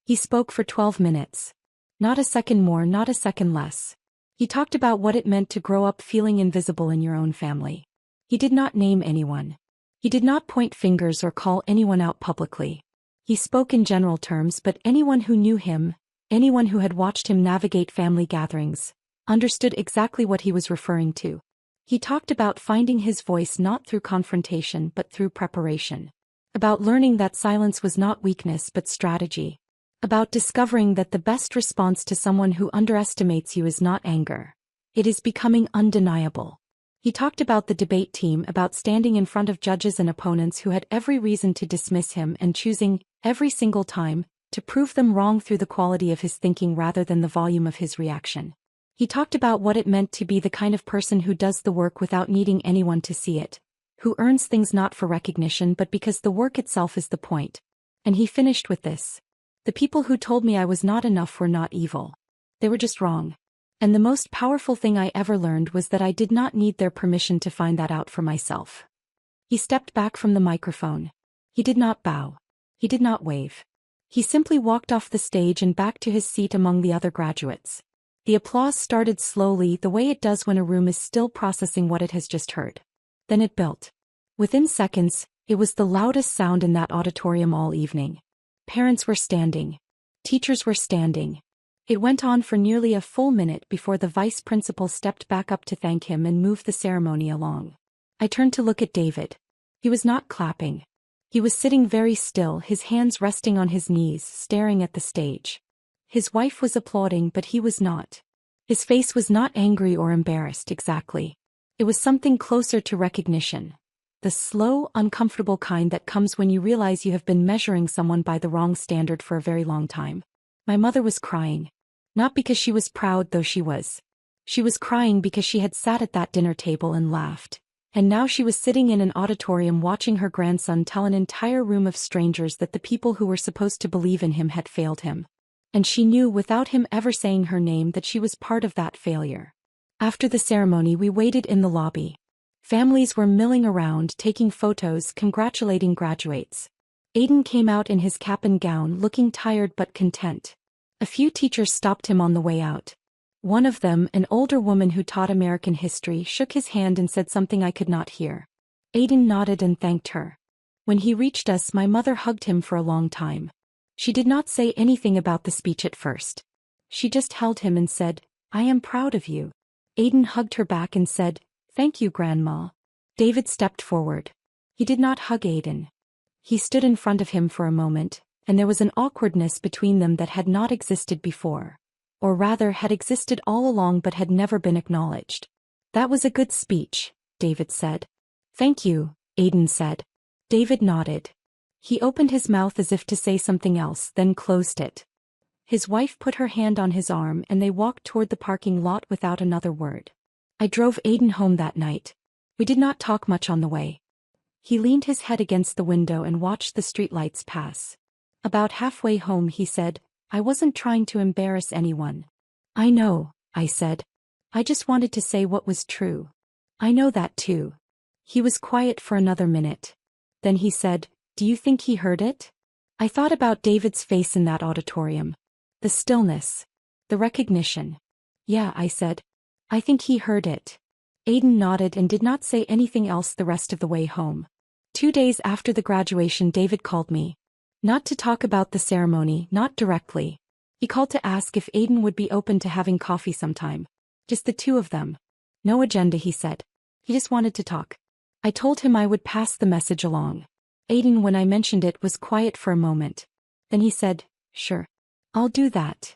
He spoke for 12 minutes. Not a second more, not a second less. He talked about what it meant to grow up feeling invisible in your own family. He did not name anyone. He did not point fingers or call anyone out publicly. He spoke in general terms, but anyone who knew him, anyone who had watched him navigate family gatherings, understood exactly what he was referring to. He talked about finding his voice not through confrontation but through preparation. About learning that silence was not weakness but strategy. About discovering that the best response to someone who underestimates you is not anger. It is becoming undeniable. He talked about the debate team, about standing in front of judges and opponents who had every reason to dismiss him and choosing, every single time, to prove them wrong through the quality of his thinking rather than the volume of his reaction. He talked about what it meant to be the kind of person who does the work without needing anyone to see it, who earns things not for recognition but because the work itself is the point. And he finished with this. The people who told me I was not enough were not evil. They were just wrong. And the most powerful thing I ever learned was that I did not need their permission to find that out for myself. He stepped back from the microphone. He did not bow. He did not wave. He simply walked off the stage and back to his seat among the other graduates. The applause started slowly, the way it does when a room is still processing what it has just heard. Then it built. Within seconds, it was the loudest sound in that auditorium all evening. Parents were standing. Teachers were standing. It went on for nearly a full minute before the vice principal stepped back up to thank him and move the ceremony along. I turned to look at David. He was not clapping. He was sitting very still, his hands resting on his knees, staring at the stage. His wife was applauding, but he was not. His face was not angry or embarrassed exactly. It was something closer to recognition. The slow, uncomfortable kind that comes when you realize you have been measuring someone by the wrong standard for a very long time. My mother was crying. Not because she was proud, though she was. She was crying because she had sat at that dinner table and laughed. And now she was sitting in an auditorium watching her grandson tell an entire room of strangers that the people who were supposed to believe in him had failed him. And she knew without him ever saying her name that she was part of that failure. After the ceremony, we waited in the lobby. Families were milling around, taking photos, congratulating graduates. Aiden came out in his cap and gown, looking tired but content. A few teachers stopped him on the way out. One of them, an older woman who taught American history, shook his hand and said something I could not hear. Aiden nodded and thanked her. When he reached us, my mother hugged him for a long time. She did not say anything about the speech at first. She just held him and said, "I am proud of you." Aiden hugged her back and said, "Thank you, Grandma." David stepped forward. He did not hug Aiden. He stood in front of him for a moment, and there was an awkwardness between them that had not existed before. Or rather, had existed all along but had never been acknowledged. "That was a good speech," David said. "Thank you," Aiden said. David nodded. He opened his mouth as if to say something else, then closed it. His wife put her hand on his arm and they walked toward the parking lot without another word. I drove Aiden home that night. We did not talk much on the way. He leaned his head against the window and watched the streetlights pass. About halfway home he said, "I wasn't trying to embarrass anyone." "I know," I said. "I just wanted to say what was true." "I know that too." He was quiet for another minute. Then he said, "Do you think he heard it?" I thought about David's face in that auditorium. The stillness. The recognition. "Yeah," I said. "I think he heard it." Aiden nodded and did not say anything else the rest of the way home. 2 days after the graduation, David called me. Not to talk about the ceremony, not directly. He called to ask if Aiden would be open to having coffee sometime. Just the two of them. No agenda, he said. He just wanted to talk. I told him I would pass the message along. Aiden, when I mentioned it, was quiet for a moment. Then he said, "Sure. I'll do that."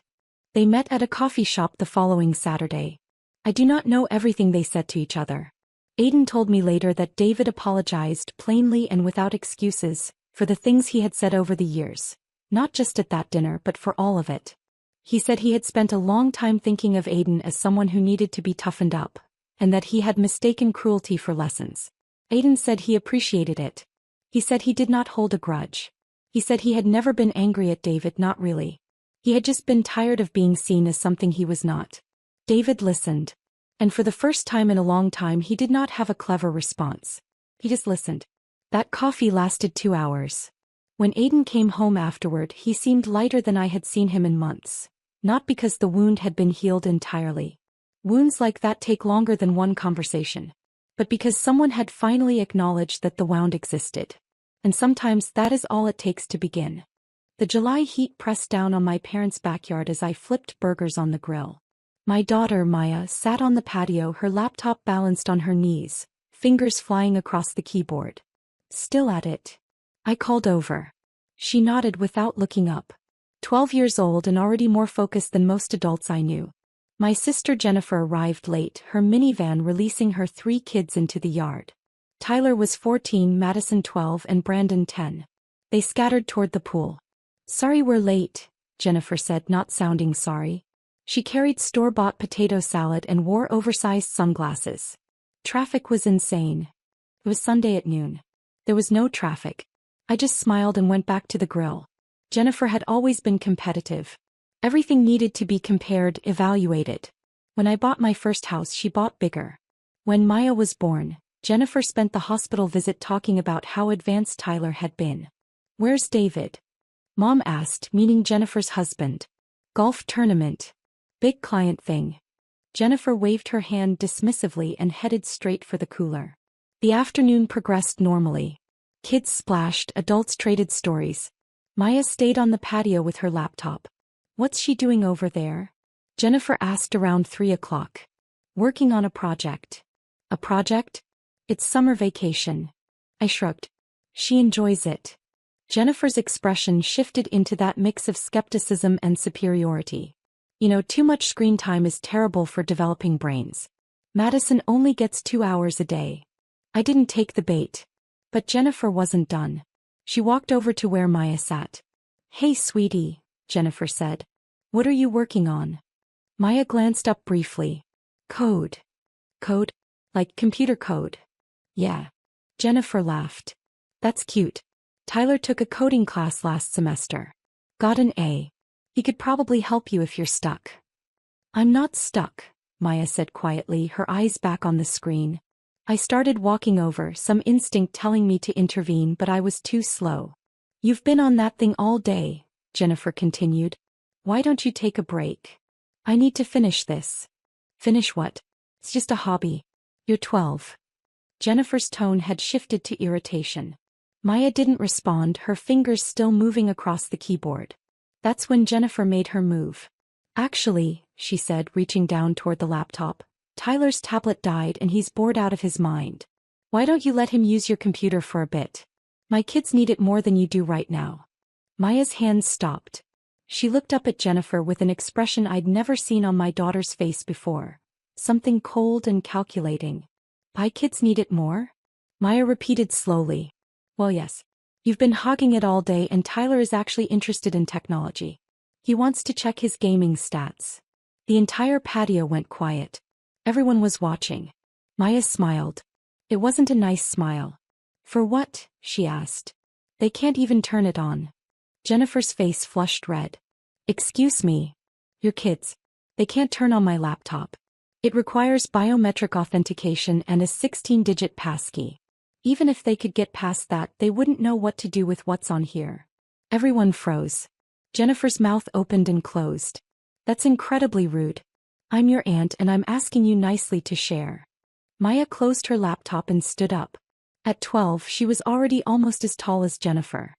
They met at a coffee shop the following Saturday. I do not know everything they said to each other. Aiden told me later that David apologized plainly and without excuses for the things he had said over the years, not just at that dinner but for all of it. He said he had spent a long time thinking of Aiden as someone who needed to be toughened up, and that he had mistaken cruelty for lessons. Aiden said he appreciated it. He said he did not hold a grudge. He said he had never been angry at David, not really. He had just been tired of being seen as something he was not. David listened. And for the first time in a long time he did not have a clever response. He just listened. That coffee lasted 2 hours. When Aiden came home afterward, he seemed lighter than I had seen him in months. Not because the wound had been healed entirely. Wounds like that take longer than one conversation. But because someone had finally acknowledged that the wound existed. And sometimes that is all it takes to begin. The July heat pressed down on my parents' backyard as I flipped burgers on the grill. My daughter, Maya, sat on the patio, her laptop balanced on her knees, fingers flying across the keyboard. Still at it. I called over. She nodded without looking up. 12 years old and already more focused than most adults I knew. My sister Jennifer arrived late, her minivan releasing her 3 kids into the yard. Tyler was 14, Madison 12, and Brandon 10. They scattered toward the pool. "Sorry we're late," Jennifer said, not sounding sorry. She carried store-bought potato salad and wore oversized sunglasses. Traffic was insane. It was Sunday at noon. There was no traffic. I just smiled and went back to the grill. Jennifer had always been competitive. Everything needed to be compared, evaluated. When I bought my first house, she bought bigger. When Maya was born, Jennifer spent the hospital visit talking about how advanced Tyler had been. "Where's David?" Mom asked, meaning Jennifer's husband. "Golf tournament. Big client thing." Jennifer waved her hand dismissively and headed straight for the cooler. The afternoon progressed normally. Kids splashed, adults traded stories. Maya stayed on the patio with her laptop. "What's she doing over there?" Jennifer asked around 3 o'clock. "Working on a project." "A project?" "It's summer vacation." I shrugged. "She enjoys it." Jennifer's expression shifted into that mix of skepticism and superiority. Too much screen time is terrible for developing brains. Madison only gets 2 hours a day. I didn't take the bait. But Jennifer wasn't done. She walked over to where Maya sat. "Hey, sweetie," Jennifer said. "What are you working on?" Maya glanced up briefly. "Code." "Code? Like computer code?" "Yeah." Jennifer laughed. "That's cute. Tyler took a coding class last semester. Got an A. He could probably help you if you're stuck." "I'm not stuck," Maya said quietly, her eyes back on the screen. "I started walking over, some instinct telling me to intervene, but I was too slow." "You've been on that thing all day," Jennifer continued. "Why don't you take a break?" "I need to finish this." "Finish what?" "It's just a hobby." "You're 12. Jennifer's tone had shifted to irritation. Maya didn't respond, her fingers still moving across the keyboard. That's when Jennifer made her move. "Actually," she said, reaching down toward the laptop, "Tyler's tablet died and he's bored out of his mind. Why don't you let him use your computer for a bit? My kids need it more than you do right now." Maya's hands stopped. She looked up at Jennifer with an expression I'd never seen on my daughter's face before. Something cold and calculating. "My kids need it more?" Maya repeated slowly. "Well, yes. You've been hogging it all day and Tyler is actually interested in technology. He wants to check his gaming stats." The entire patio went quiet. Everyone was watching. Maya smiled. It wasn't a nice smile. "For what?" she asked. "They can't even turn it on." Jennifer's face flushed red. "Excuse me. Your kids. They can't turn on my laptop. It requires biometric authentication and a 16-digit passkey. Even if they could get past that, they wouldn't know what to do with what's on here." Everyone froze. Jennifer's mouth opened and closed. "That's incredibly rude. I'm your aunt and I'm asking you nicely to share." Maya closed her laptop and stood up. At 12, she was already almost as tall as Jennifer.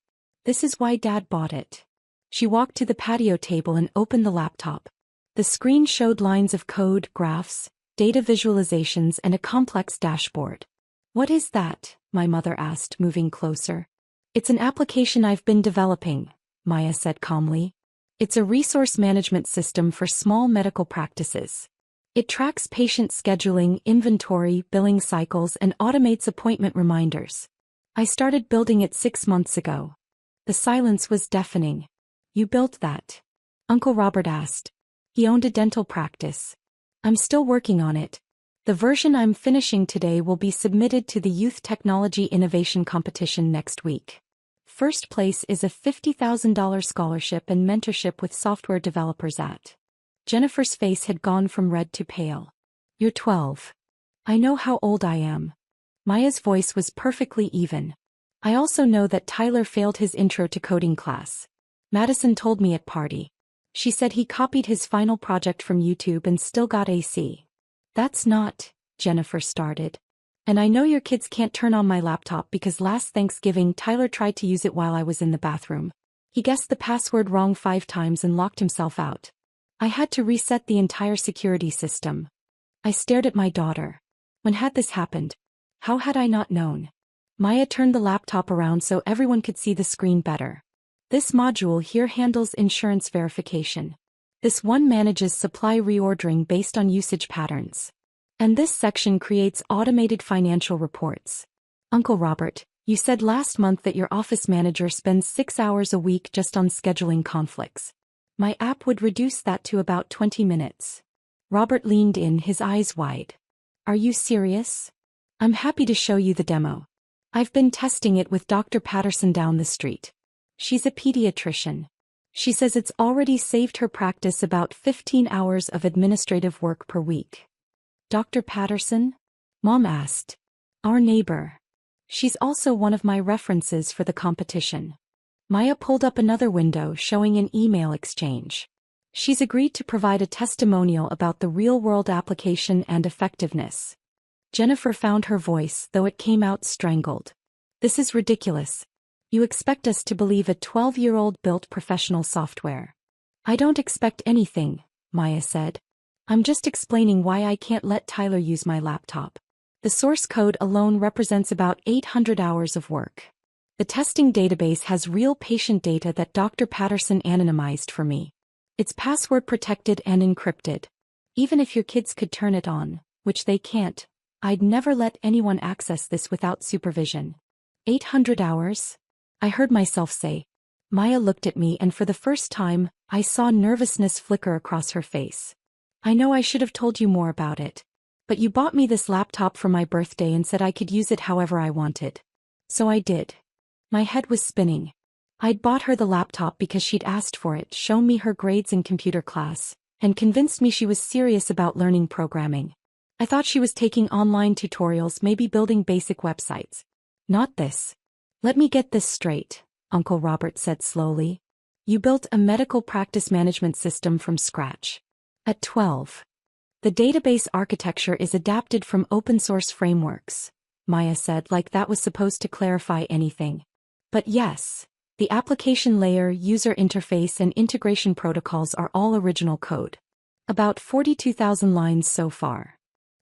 "This is why Dad bought it." She walked to the patio table and opened the laptop. The screen showed lines of code, graphs, data visualizations, and a complex dashboard. "What is that?" my mother asked, moving closer. "It's an application I've been developing," Maya said calmly. "It's a resource management system for small medical practices. It tracks patient scheduling, inventory, billing cycles, and automates appointment reminders. I started building it 6 months ago." The silence was deafening. "You built that?" Uncle Robert asked. "He owned a dental practice. I'm still working on it. The version I'm finishing today will be submitted to the Youth Technology Innovation Competition next week. First place is a $50,000 scholarship and mentorship with software developers at." Jennifer's face had gone from red to pale. "You're 12. I know how old I am." Maya's voice was perfectly even. "I also know that Tyler failed his intro to coding class. Madison told me at party. She said he copied his final project from YouTube and still got a C." "That's not," Jennifer started. "And I know your kids can't turn on my laptop because last Thanksgiving Tyler tried to use it while I was in the bathroom. He guessed the password wrong 5 times and locked himself out. I had to reset the entire security system." I stared at my daughter. When had this happened? How had I not known? Maya turned the laptop around so everyone could see the screen better. "This module here handles insurance verification. This one manages supply reordering based on usage patterns. And this section creates automated financial reports. Uncle Robert, you said last month that your office manager spends 6 hours a week just on scheduling conflicts. My app would reduce that to about 20 minutes. Robert leaned in, his eyes wide. "Are you serious? I'm happy to show you the demo. I've been testing it with Dr. Patterson down the street. She's a pediatrician. She says it's already saved her practice about 15 hours of administrative work per week." "Dr. Patterson?" Mom asked. "Our neighbor. She's also one of my references for the competition." Maya pulled up another window showing an email exchange. "She's agreed to provide a testimonial about the real-world application and effectiveness." Jennifer found her voice, though it came out strangled. "This is ridiculous. You expect us to believe a 12-year-old built professional software." "I don't expect anything," Maya said. "I'm just explaining why I can't let Tyler use my laptop. The source code alone represents about 800 hours of work. The testing database has real patient data that Dr. Patterson anonymized for me. It's password protected and encrypted. Even if your kids could turn it on, which they can't, I'd never let anyone access this without supervision. 800 hours? I heard myself say. Maya looked at me and for the first time, I saw nervousness flicker across her face. I know I should have told you more about it. But you bought me this laptop for my birthday and said I could use it however I wanted. So I did. My head was spinning. I'd bought her the laptop because she'd asked for it, shown me her grades in computer class, and convinced me she was serious about learning programming. I thought she was taking online tutorials, maybe building basic websites. Not this. Let me get this straight, Uncle Robert said slowly. You built a medical practice management system from scratch. At 12. The database architecture is adapted from open-source frameworks, Maya said, like that was supposed to clarify anything. But yes, the application layer, user interface and integration protocols are all original code. About 42,000 lines so far.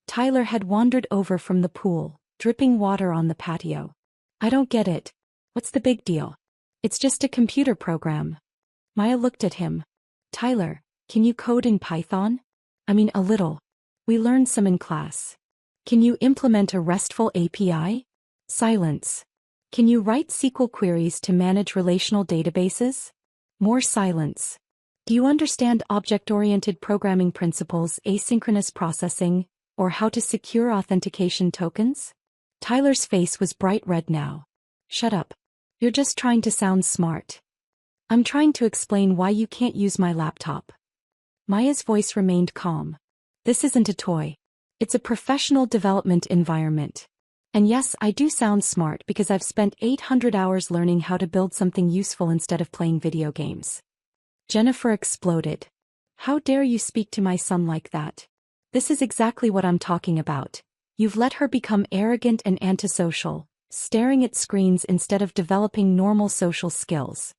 Tyler had wandered over from the pool, dripping water on the patio. I don't get it. What's the big deal? It's just a computer program. Maya looked at him. Tyler, can you code in Python? I mean, a little. We learned some in class. Can you implement a RESTful API? Silence. Can you write SQL queries to manage relational databases? More silence. Do you understand object-oriented programming principles, asynchronous processing, or how to secure authentication tokens? Tyler's face was bright red now. Shut up. You're just trying to sound smart. I'm trying to explain why you can't use my laptop. Maya's voice remained calm. This isn't a toy. It's a professional development environment. And yes, I do sound smart because I've spent 800 hours learning how to build something useful instead of playing video games. Jennifer exploded. How dare you speak to my son like that? This is exactly what I'm talking about. You've let her become arrogant and antisocial, staring at screens instead of developing normal social skills.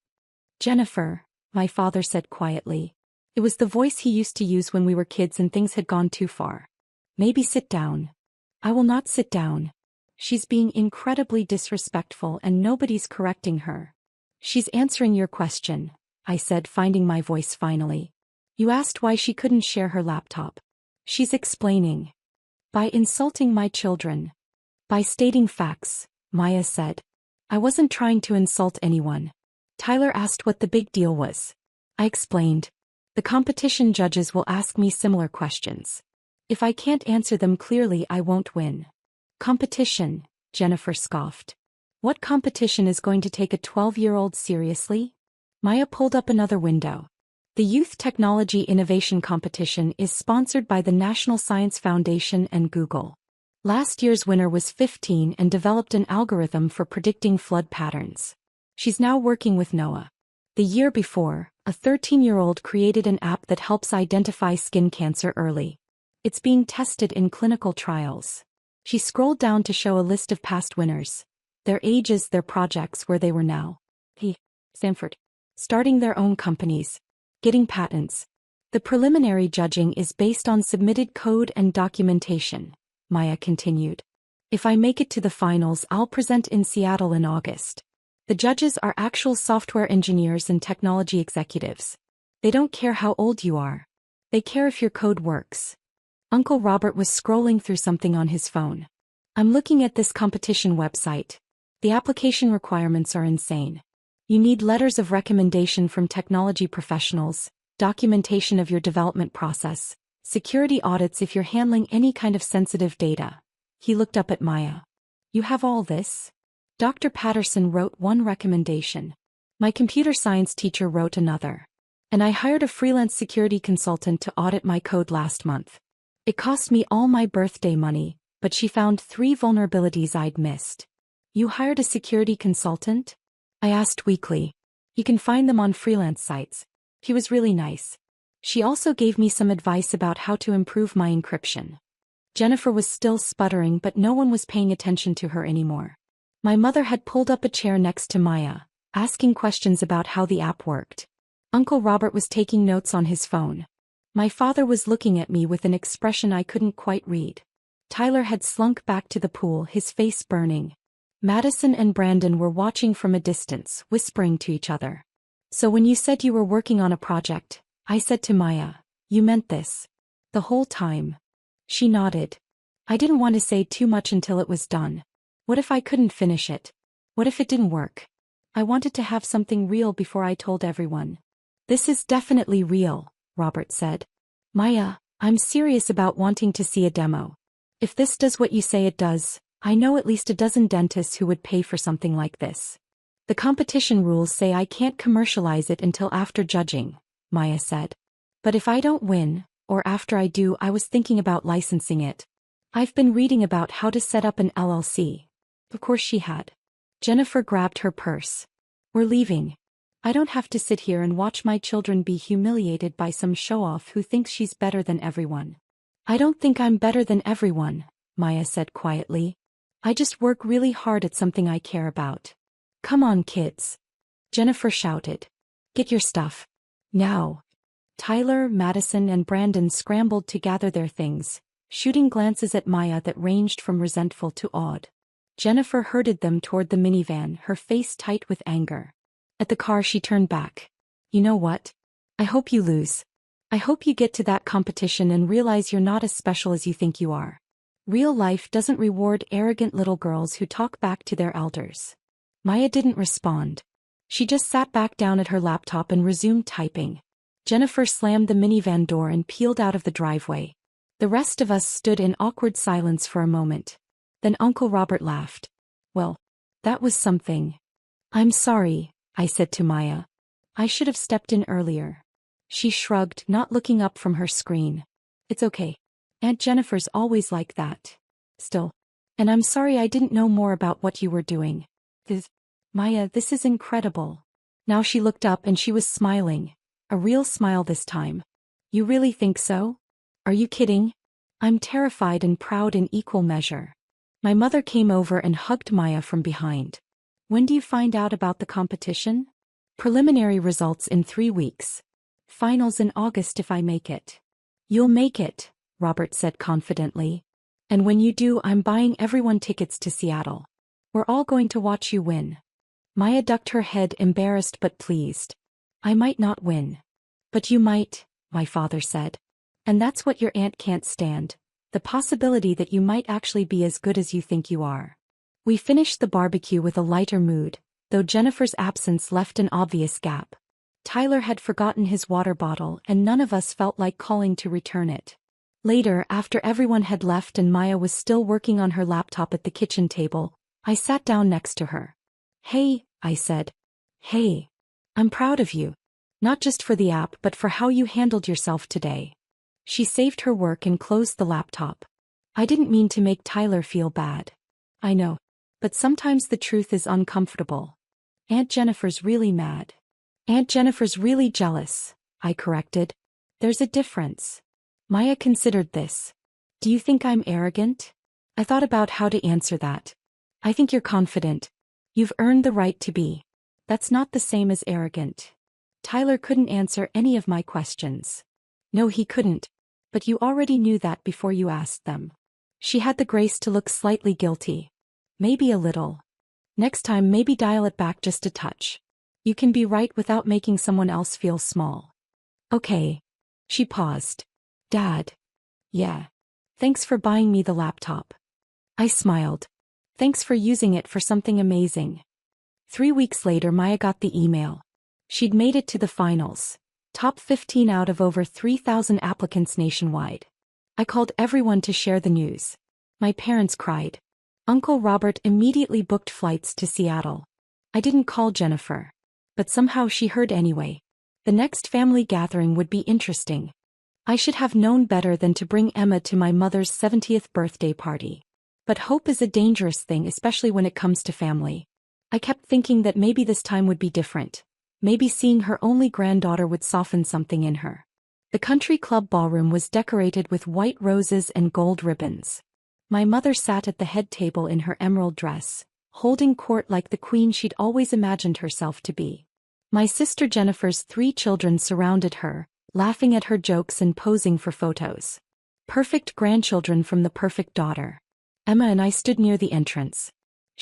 Jennifer, my father said quietly. It was the voice he used to use when we were kids and things had gone too far. Maybe sit down. I will not sit down. She's being incredibly disrespectful and nobody's correcting her. She's answering your question, I said, finding my voice finally. You asked why she couldn't share her laptop. She's explaining. By insulting my children. By stating facts, Maya said. I wasn't trying to insult anyone. Tyler asked what the big deal was. I explained. The competition judges will ask me similar questions. If I can't answer them clearly, I won't win. Competition, Jennifer scoffed. What competition is going to take a 12-year-old seriously? Maya pulled up another window. The Youth Technology Innovation Competition is sponsored by the National Science Foundation and Google. Last year's winner was 15 and developed an algorithm for predicting flood patterns. She's now working with NOAA. The year before, a 13-year-old created an app that helps identify skin cancer early. It's being tested in clinical trials. She scrolled down to show a list of past winners. Their ages, their projects, where they were now. Stanford. Starting their own companies. Getting patents. The preliminary judging is based on submitted code and documentation, Maya continued. If I make it to the finals, I'll present in Seattle in August. The judges are actual software engineers and technology executives. They don't care how old you are. They care if your code works. Uncle Robert was scrolling through something on his phone. I'm looking at this competition website. The application requirements are insane. You need letters of recommendation from technology professionals, documentation of your development process, security audits if you're handling any kind of sensitive data. He looked up at Maya. You have all this? Dr. Patterson wrote one recommendation. My computer science teacher wrote another. And I hired a freelance security consultant to audit my code last month. It cost me all my birthday money, but she found 3 vulnerabilities I'd missed. You hired a security consultant? I asked weakly. You can find them on freelance sites. He was really nice. She also gave me some advice about how to improve my encryption. Jennifer was still sputtering, but no one was paying attention to her anymore. My mother had pulled up a chair next to Maya, asking questions about how the app worked. Uncle Robert was taking notes on his phone. My father was looking at me with an expression I couldn't quite read. Tyler had slunk back to the pool, his face burning. Madison and Brandon were watching from a distance, whispering to each other. So when you said you were working on a project, I said to Maya, you meant this. The whole time. She nodded. I didn't want to say too much until it was done. What if I couldn't finish it? What if it didn't work? I wanted to have something real before I told everyone. This is definitely real, Robert said. Maya, I'm serious about wanting to see a demo. If this does what you say it does, I know at least a dozen dentists who would pay for something like this. The competition rules say I can't commercialize it until after judging, Maya said. But if I don't win, or after I do, I was thinking about licensing it. I've been reading about how to set up an LLC. Of course she had. Jennifer grabbed her purse. We're leaving. I don't have to sit here and watch my children be humiliated by some show-off who thinks she's better than everyone. I don't think I'm better than everyone, Maya said quietly. I just work really hard at something I care about. Come on, kids. Jennifer shouted. Get your stuff. Now. Tyler, Madison, and Brandon scrambled to gather their things, shooting glances at Maya that ranged from resentful to awed. Jennifer herded them toward the minivan, her face tight with anger. At the car she turned back. You know what? I hope you lose. I hope you get to that competition and realize you're not as special as you think you are. Real life doesn't reward arrogant little girls who talk back to their elders. Maya didn't respond. She just sat back down at her laptop and resumed typing. Jennifer slammed the minivan door and peeled out of the driveway. The rest of us stood in awkward silence for a moment. Then Uncle Robert laughed. Well, that was something. I'm sorry, I said to Maya. I should have stepped in earlier. She shrugged, not looking up from her screen. It's okay. Aunt Jennifer's always like that. Still. And I'm sorry I didn't know more about what you were doing. Maya, this is incredible. Now she looked up and she was smiling. A real smile this time. You really think so? Are you kidding? I'm terrified and proud in equal measure. My mother came over and hugged Maya from behind. When do you find out about the competition? Preliminary results in 3 weeks. Finals in August if I make it. You'll make it, Robert said confidently. And when you do, I'm buying everyone tickets to Seattle. We're all going to watch you win. Maya ducked her head, embarrassed but pleased. I might not win. But you might, my father said. And that's what your aunt can't stand. The possibility that you might actually be as good as you think you are. We finished the barbecue with a lighter mood, though Jennifer's absence left an obvious gap. Tyler had forgotten his water bottle and none of us felt like calling to return it. Later, after everyone had left and Maya was still working on her laptop at the kitchen table, I sat down next to her. Hey, I said. Hey. I'm proud of you. Not just for the app but for how you handled yourself today. She saved her work and closed the laptop. I didn't mean to make Tyler feel bad. I know. But sometimes the truth is uncomfortable. Aunt Jennifer's really mad. Aunt Jennifer's really jealous, I corrected. There's a difference. Maya considered this. Do you think I'm arrogant? I thought about how to answer that. I think you're confident. You've earned the right to be. That's not the same as arrogant. Tyler couldn't answer any of my questions. No, he couldn't. But you already knew that before you asked them. She had the grace to look slightly guilty. Maybe a little. Next time maybe dial it back just a touch. You can be right without making someone else feel small. Okay. She paused. Dad. Yeah. Thanks for buying me the laptop. I smiled. Thanks for using it for something amazing. 3 weeks later Maya got the email. She'd made it to the finals. Top 15 out of over 3,000 applicants nationwide. I called everyone to share the news. My parents cried. Uncle Robert immediately booked flights to Seattle. I didn't call Jennifer. But somehow she heard anyway. The next family gathering would be interesting. I should have known better than to bring Emma to my mother's 70th birthday party. But hope is a dangerous thing, especially when it comes to family. I kept thinking that maybe this time would be different. Maybe seeing her only granddaughter would soften something in her. The country club ballroom was decorated with white roses and gold ribbons. My mother sat at the head table in her emerald dress, holding court like the queen she'd always imagined herself to be. My sister Jennifer's 3 children surrounded her, laughing at her jokes and posing for photos. Perfect grandchildren from the perfect daughter. Emma and I stood near the entrance.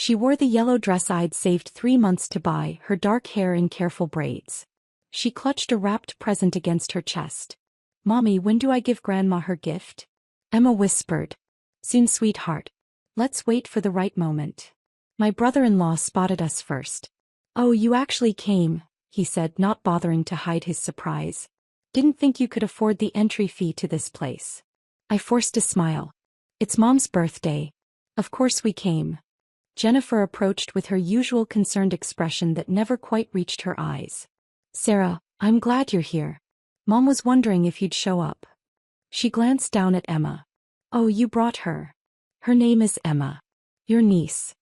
She wore the yellow dress I'd saved 3 months to buy, her dark hair in careful braids. She clutched a wrapped present against her chest. "Mommy, when do I give Grandma her gift?" Emma whispered. "Soon, sweetheart. Let's wait for the right moment." My brother-in-law spotted us first. "Oh, you actually came," he said, not bothering to hide his surprise. "Didn't think you could afford the entry fee to this place." I forced a smile. "It's Mom's birthday. Of course we came." Jennifer approached with her usual concerned expression that never quite reached her eyes. "Sarah, I'm glad you're here. Mom was wondering if you'd show up." She glanced down at Emma. "Oh, you brought her. Her name is Emma. Your niece.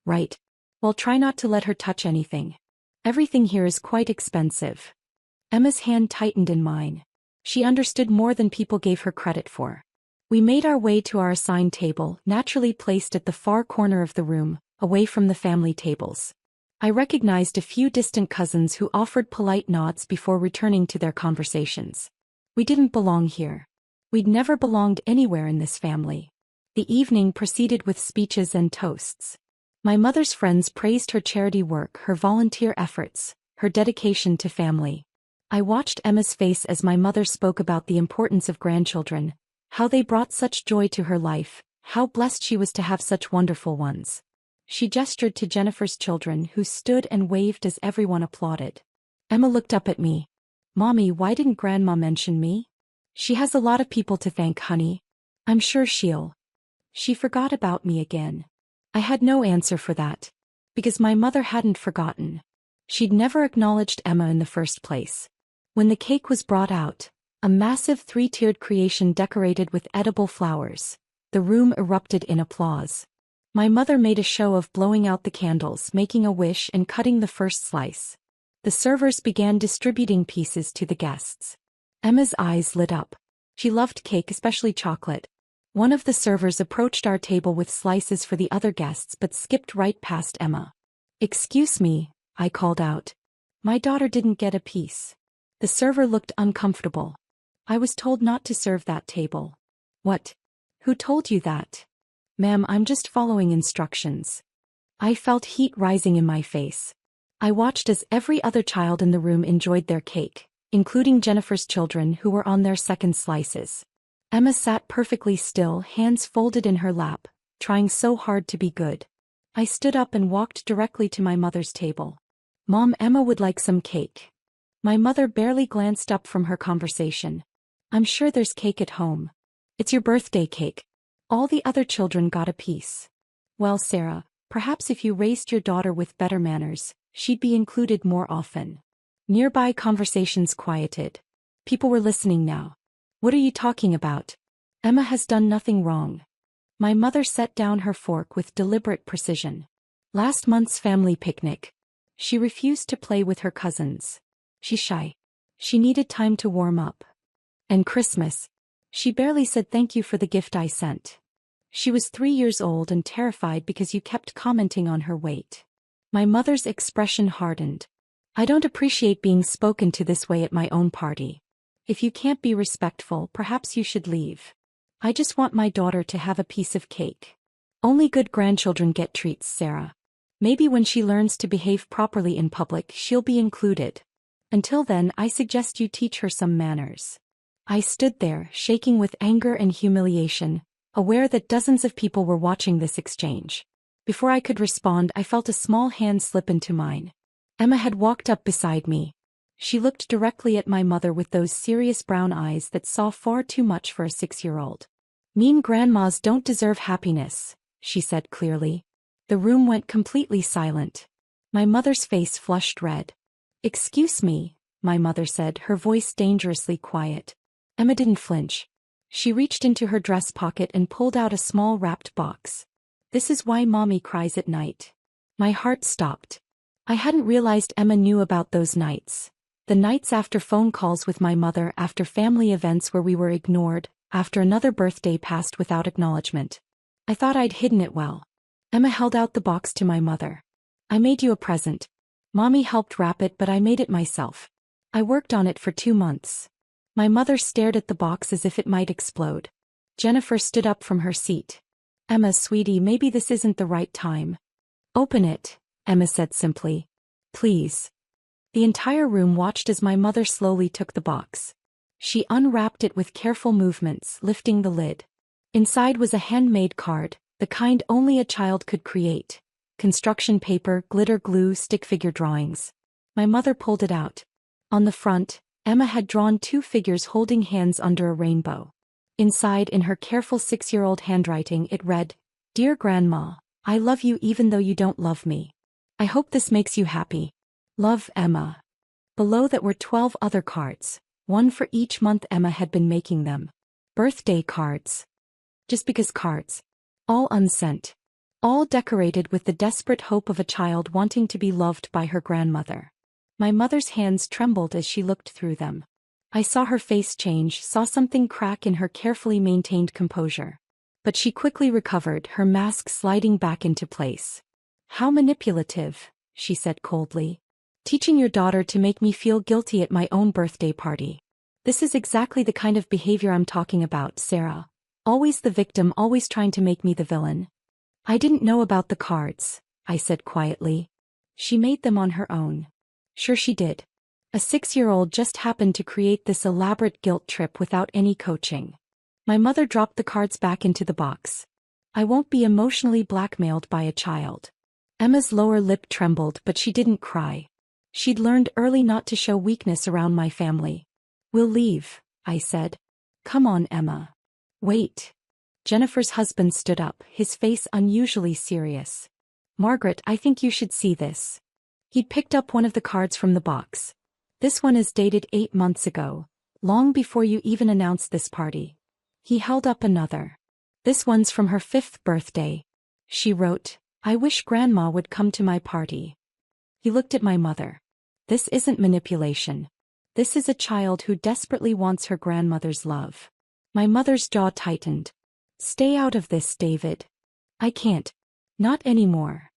Right. Well, try not to let her touch anything. Everything here is quite expensive." Emma's hand tightened in mine. She understood more than people gave her credit for. We made our way to our assigned table, naturally placed at the far corner of the room, away from the family tables. I recognized a few distant cousins who offered polite nods before returning to their conversations. We didn't belong here. We'd never belonged anywhere in this family. The evening proceeded with speeches and toasts. My mother's friends praised her charity work, her volunteer efforts, her dedication to family. I watched Emma's face as my mother spoke about the importance of grandchildren, how they brought such joy to her life, how blessed she was to have such wonderful ones. She gestured to Jennifer's children, who stood and waved as everyone applauded. Emma looked up at me. "Mommy, why didn't Grandma mention me?" "She has a lot of people to thank, honey. I'm sure She forgot about me again." I had no answer for that. Because my mother hadn't forgotten. She'd never acknowledged Emma in the first place. When the cake was brought out, a massive 3-tiered creation decorated with edible flowers, the room erupted in applause. My mother made a show of blowing out the candles, making a wish, and cutting the first slice. The servers began distributing pieces to the guests. Emma's eyes lit up. She loved cake, especially chocolate. One of the servers approached our table with slices for the other guests but skipped right past Emma. "Excuse me," I called out. "My daughter didn't get a piece." The server looked uncomfortable. "I was told not to serve that table." "What? Who told you that?" "Ma'am, I'm just following instructions." I felt heat rising in my face. I watched as every other child in the room enjoyed their cake, including Jennifer's children who were on their second slices. Emma sat perfectly still, hands folded in her lap, trying so hard to be good. I stood up and walked directly to my mother's table. "Mom, Emma would like some cake." My mother barely glanced up from her conversation. "I'm sure there's cake at home. It's your birthday cake. All the other children got a piece." "Well, Sarah, perhaps if you raised your daughter with better manners, she'd be included more often." Nearby conversations quieted. People were listening now. "What are you talking about? Emma has done nothing wrong." My mother set down her fork with deliberate precision. "Last month's family picnic. She refused to play with her cousins. She's shy. She needed time to warm up. And Christmas. She barely said thank you for the gift I sent. She was 3 years old and terrified because you kept commenting on her weight." My mother's expression hardened. "I don't appreciate being spoken to this way at my own party. If you can't be respectful, perhaps you should leave. I just want my daughter to have a piece of cake. Only good grandchildren get treats, Sarah. Maybe when she learns to behave properly in public, she'll be included. Until then, I suggest you teach her some manners." I stood there, shaking with anger and humiliation, aware that dozens of people were watching this exchange. Before I could respond, I felt a small hand slip into mine. Emma had walked up beside me. She looked directly at my mother with those serious brown eyes that saw far too much for a 6-year-old. "Mean grandmas don't deserve happiness," she said clearly. The room went completely silent. My mother's face flushed red. "Excuse me," my mother said, her voice dangerously quiet. Emma didn't flinch. She reached into her dress pocket and pulled out a small wrapped box. "This is why Mommy cries at night." My heart stopped. I hadn't realized Emma knew about those nights. The nights after phone calls with my mother, after family events where we were ignored, after another birthday passed without acknowledgement. I thought I'd hidden it well. Emma held out the box to my mother. "I made you a present. Mommy helped wrap it, but I made it myself. I worked on it for 2 months." My mother stared at the box as if it might explode. Jennifer stood up from her seat. "Emma, sweetie, maybe this isn't the right time." Open it, Emma said simply. Please. The entire room watched as my mother slowly took the box. She unwrapped it with careful movements, lifting the lid. Inside was a handmade card, the kind only a child could create. Construction paper, glitter glue, stick figure drawings. My mother pulled it out. On the front, Emma had drawn two figures holding hands under a rainbow. Inside, in her careful 6-year-old handwriting, it read, "Dear Grandma, I love you even though you don't love me. I hope this makes you happy. Love, Emma." Below that were 12 other cards, one for each month Emma had been making them. Birthday cards. Just because cards. All unsent. All decorated with the desperate hope of a child wanting to be loved by her grandmother. My mother's hands trembled as she looked through them. I saw her face change, saw something crack in her carefully maintained composure. But she quickly recovered, her mask sliding back into place. "How manipulative," she said coldly. "Teaching your daughter to make me feel guilty at my own birthday party. This is exactly the kind of behavior I'm talking about, Sarah. Always the victim, always trying to make me the villain." "I didn't know about the cards," I said quietly. "She made them on her own." "Sure she did. A 6-year-old just happened to create this elaborate guilt trip without any coaching." My mother dropped the cards back into the box. "I won't be emotionally blackmailed by a child." Emma's lower lip trembled, but she didn't cry. She'd learned early not to show weakness around my family. "We'll leave," I said. "Come on, Emma." "Wait." Jennifer's husband stood up, his face unusually serious. "Margaret, I think you should see this." He'd picked up one of the cards from the box. "This one is dated 8 months ago, long before you even announced this party." He held up another. "This one's from her 5th birthday. She wrote, 'I wish Grandma would come to my party.'" He looked at my mother. "This isn't manipulation. This is a child who desperately wants her grandmother's love." My mother's jaw tightened. "Stay out of this, David." "I can't. Not anymore."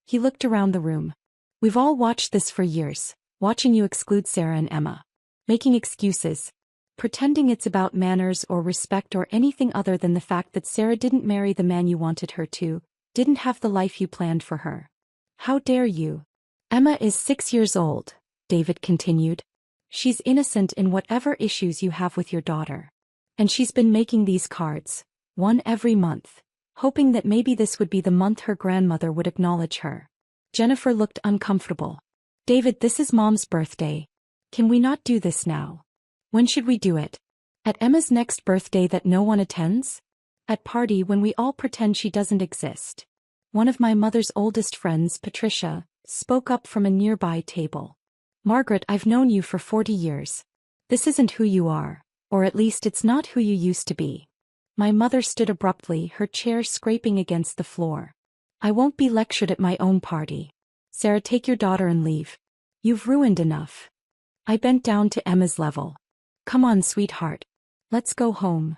He looked around the room. "We've all watched this for years, watching you exclude Sarah and Emma. Making excuses. Pretending it's about manners or respect or anything other than the fact that Sarah didn't marry the man you wanted her to, didn't have the life you planned for her. How dare you?" "Emma is 6 years old," David continued. "She's innocent in whatever issues you have with your daughter. And she's been making these cards, one every month, hoping that maybe this would be the month her grandmother would acknowledge her." Jennifer looked uncomfortable. "David, this is Mom's birthday. Can we not do this now? When should we do it? At Emma's next birthday that no one attends? At party when we all pretend she doesn't exist?" One of my mother's oldest friends, Patricia, spoke up from a nearby table. "Margaret, I've known you for 40 years. This isn't who you are, or at least it's not who you used to be." My mother stood abruptly, her chair scraping against the floor. "I won't be lectured at my own party. Sarah, take your daughter and leave. You've ruined enough." I bent down to Emma's level. "Come on, sweetheart. Let's go home."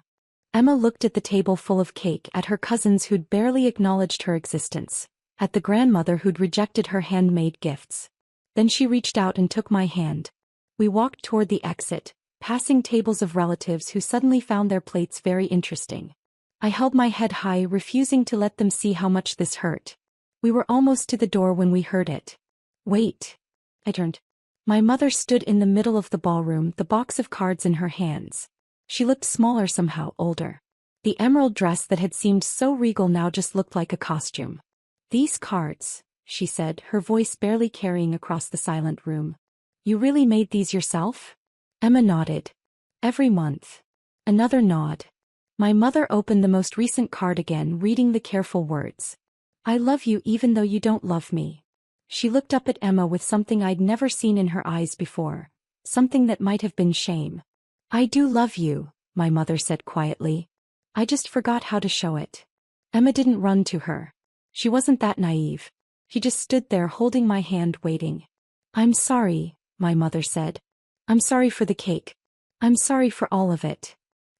Emma looked at the table full of cake, at her cousins who'd barely acknowledged her existence, at the grandmother who'd rejected her handmade gifts. Then she reached out and took my hand. We walked toward the exit, passing tables of relatives who suddenly found their plates very interesting. I held my head high, refusing to let them see how much this hurt. We were almost to the door when we heard it. "Wait." I turned. My mother stood in the middle of the ballroom, the box of cards in her hands. She looked smaller somehow, older. The emerald dress that had seemed so regal now just looked like a costume. "These cards," she said, her voice barely carrying across the silent room. "You really made these yourself?" Emma nodded. "Every month." Another nod. My mother opened the most recent card again, reading the careful words. "I love you even though you don't love me." She looked up at Emma with something I'd never seen in her eyes before, something that might have been shame. "I do love you," my mother said quietly. "I just forgot how to show it." Emma didn't run to her. She wasn't that naive. She just stood there holding my hand, waiting. "I'm sorry," my mother said. "I'm sorry for the cake. I'm sorry for all of it."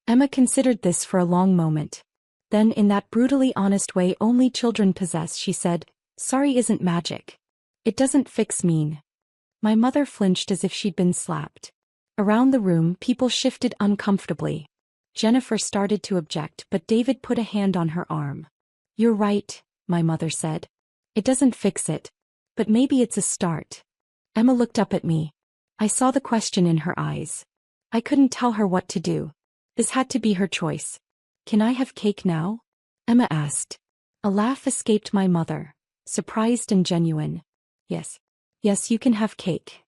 Emma considered this for a long moment. Then, in that brutally honest way only children possess, she said, "Sorry isn't magic. It doesn't fix mean." My mother flinched as if she'd been slapped. Around the room, people shifted uncomfortably. Jennifer started to object, but David put a hand on her arm. "You're right," my mother said. It doesn't fix it. But maybe it's a start. Emma looked up at me. I saw the question in her eyes. I couldn't tell her what to do. This had to be her choice. Can I have cake now? Emma asked. A laugh escaped my mother, surprised and genuine. Yes. Yes, you can have cake.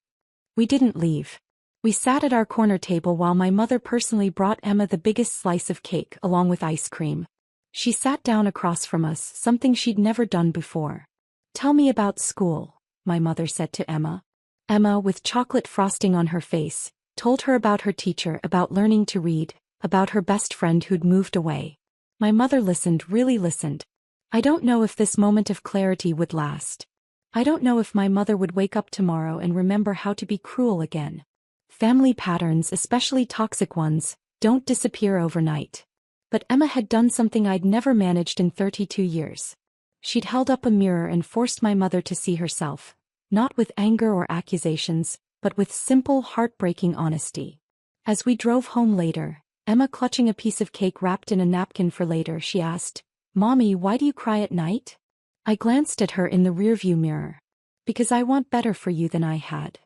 We didn't leave. We sat at our corner table while my mother personally brought Emma the biggest slice of cake along with ice cream. She sat down across from us, something she'd never done before. Tell me about school, my mother said to Emma. Emma, with chocolate frosting on her face, told her about her teacher, about learning to read, about her best friend who'd moved away. My mother listened, really listened. I don't know if this moment of clarity would last. I don't know if my mother would wake up tomorrow and remember how to be cruel again. Family patterns, especially toxic ones, don't disappear overnight. But Emma had done something I'd never managed in 32 years. She'd held up a mirror and forced my mother to see herself, not with anger or accusations, but with simple, heartbreaking honesty. As we drove home later, Emma clutching a piece of cake wrapped in a napkin for later, she asked, "Mommy, why do you cry at night?" I glanced at her in the rearview mirror. Because I want better for you than I had.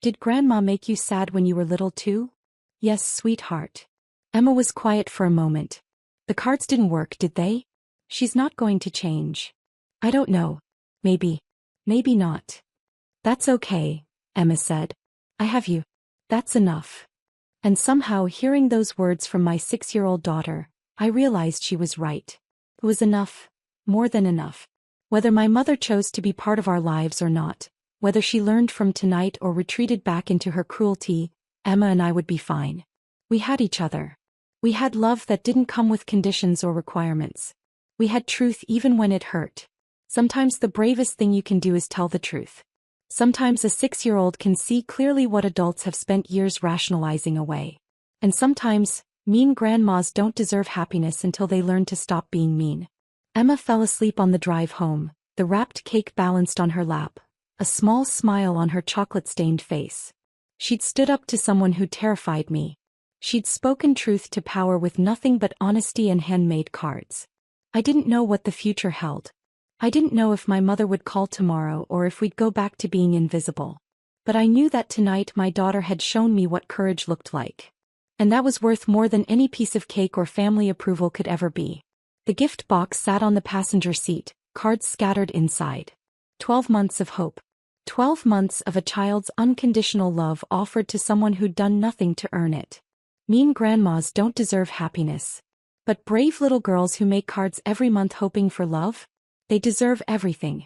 Did Grandma make you sad when you were little too? Yes, sweetheart. Emma was quiet for a moment. The cards didn't work, did they? She's not going to change. I don't know. Maybe. Maybe not. That's okay, Emma said. I have you. That's enough. And somehow, hearing those words from my 6-year-old daughter, I realized she was right. It was enough. More than enough. Whether my mother chose to be part of our lives or not, whether she learned from tonight or retreated back into her cruelty, Emma and I would be fine. We had each other. We had love that didn't come with conditions or requirements. We had truth even when it hurt. Sometimes the bravest thing you can do is tell the truth. Sometimes a 6-year-old can see clearly what adults have spent years rationalizing away. And sometimes, mean grandmas don't deserve happiness until they learn to stop being mean. Emma fell asleep on the drive home, the wrapped cake balanced on her lap, a small smile on her chocolate-stained face. She'd stood up to someone who terrified me. She'd spoken truth to power with nothing but honesty and handmade cards. I didn't know what the future held. I didn't know if my mother would call tomorrow or if we'd go back to being invisible. But I knew that tonight my daughter had shown me what courage looked like. And that was worth more than any piece of cake or family approval could ever be. The gift box sat on the passenger seat, cards scattered inside. 12 months of hope. 12 months of a child's unconditional love offered to someone who'd done nothing to earn it. Mean grandmas don't deserve happiness. But brave little girls who make cards every month hoping for love? They deserve everything.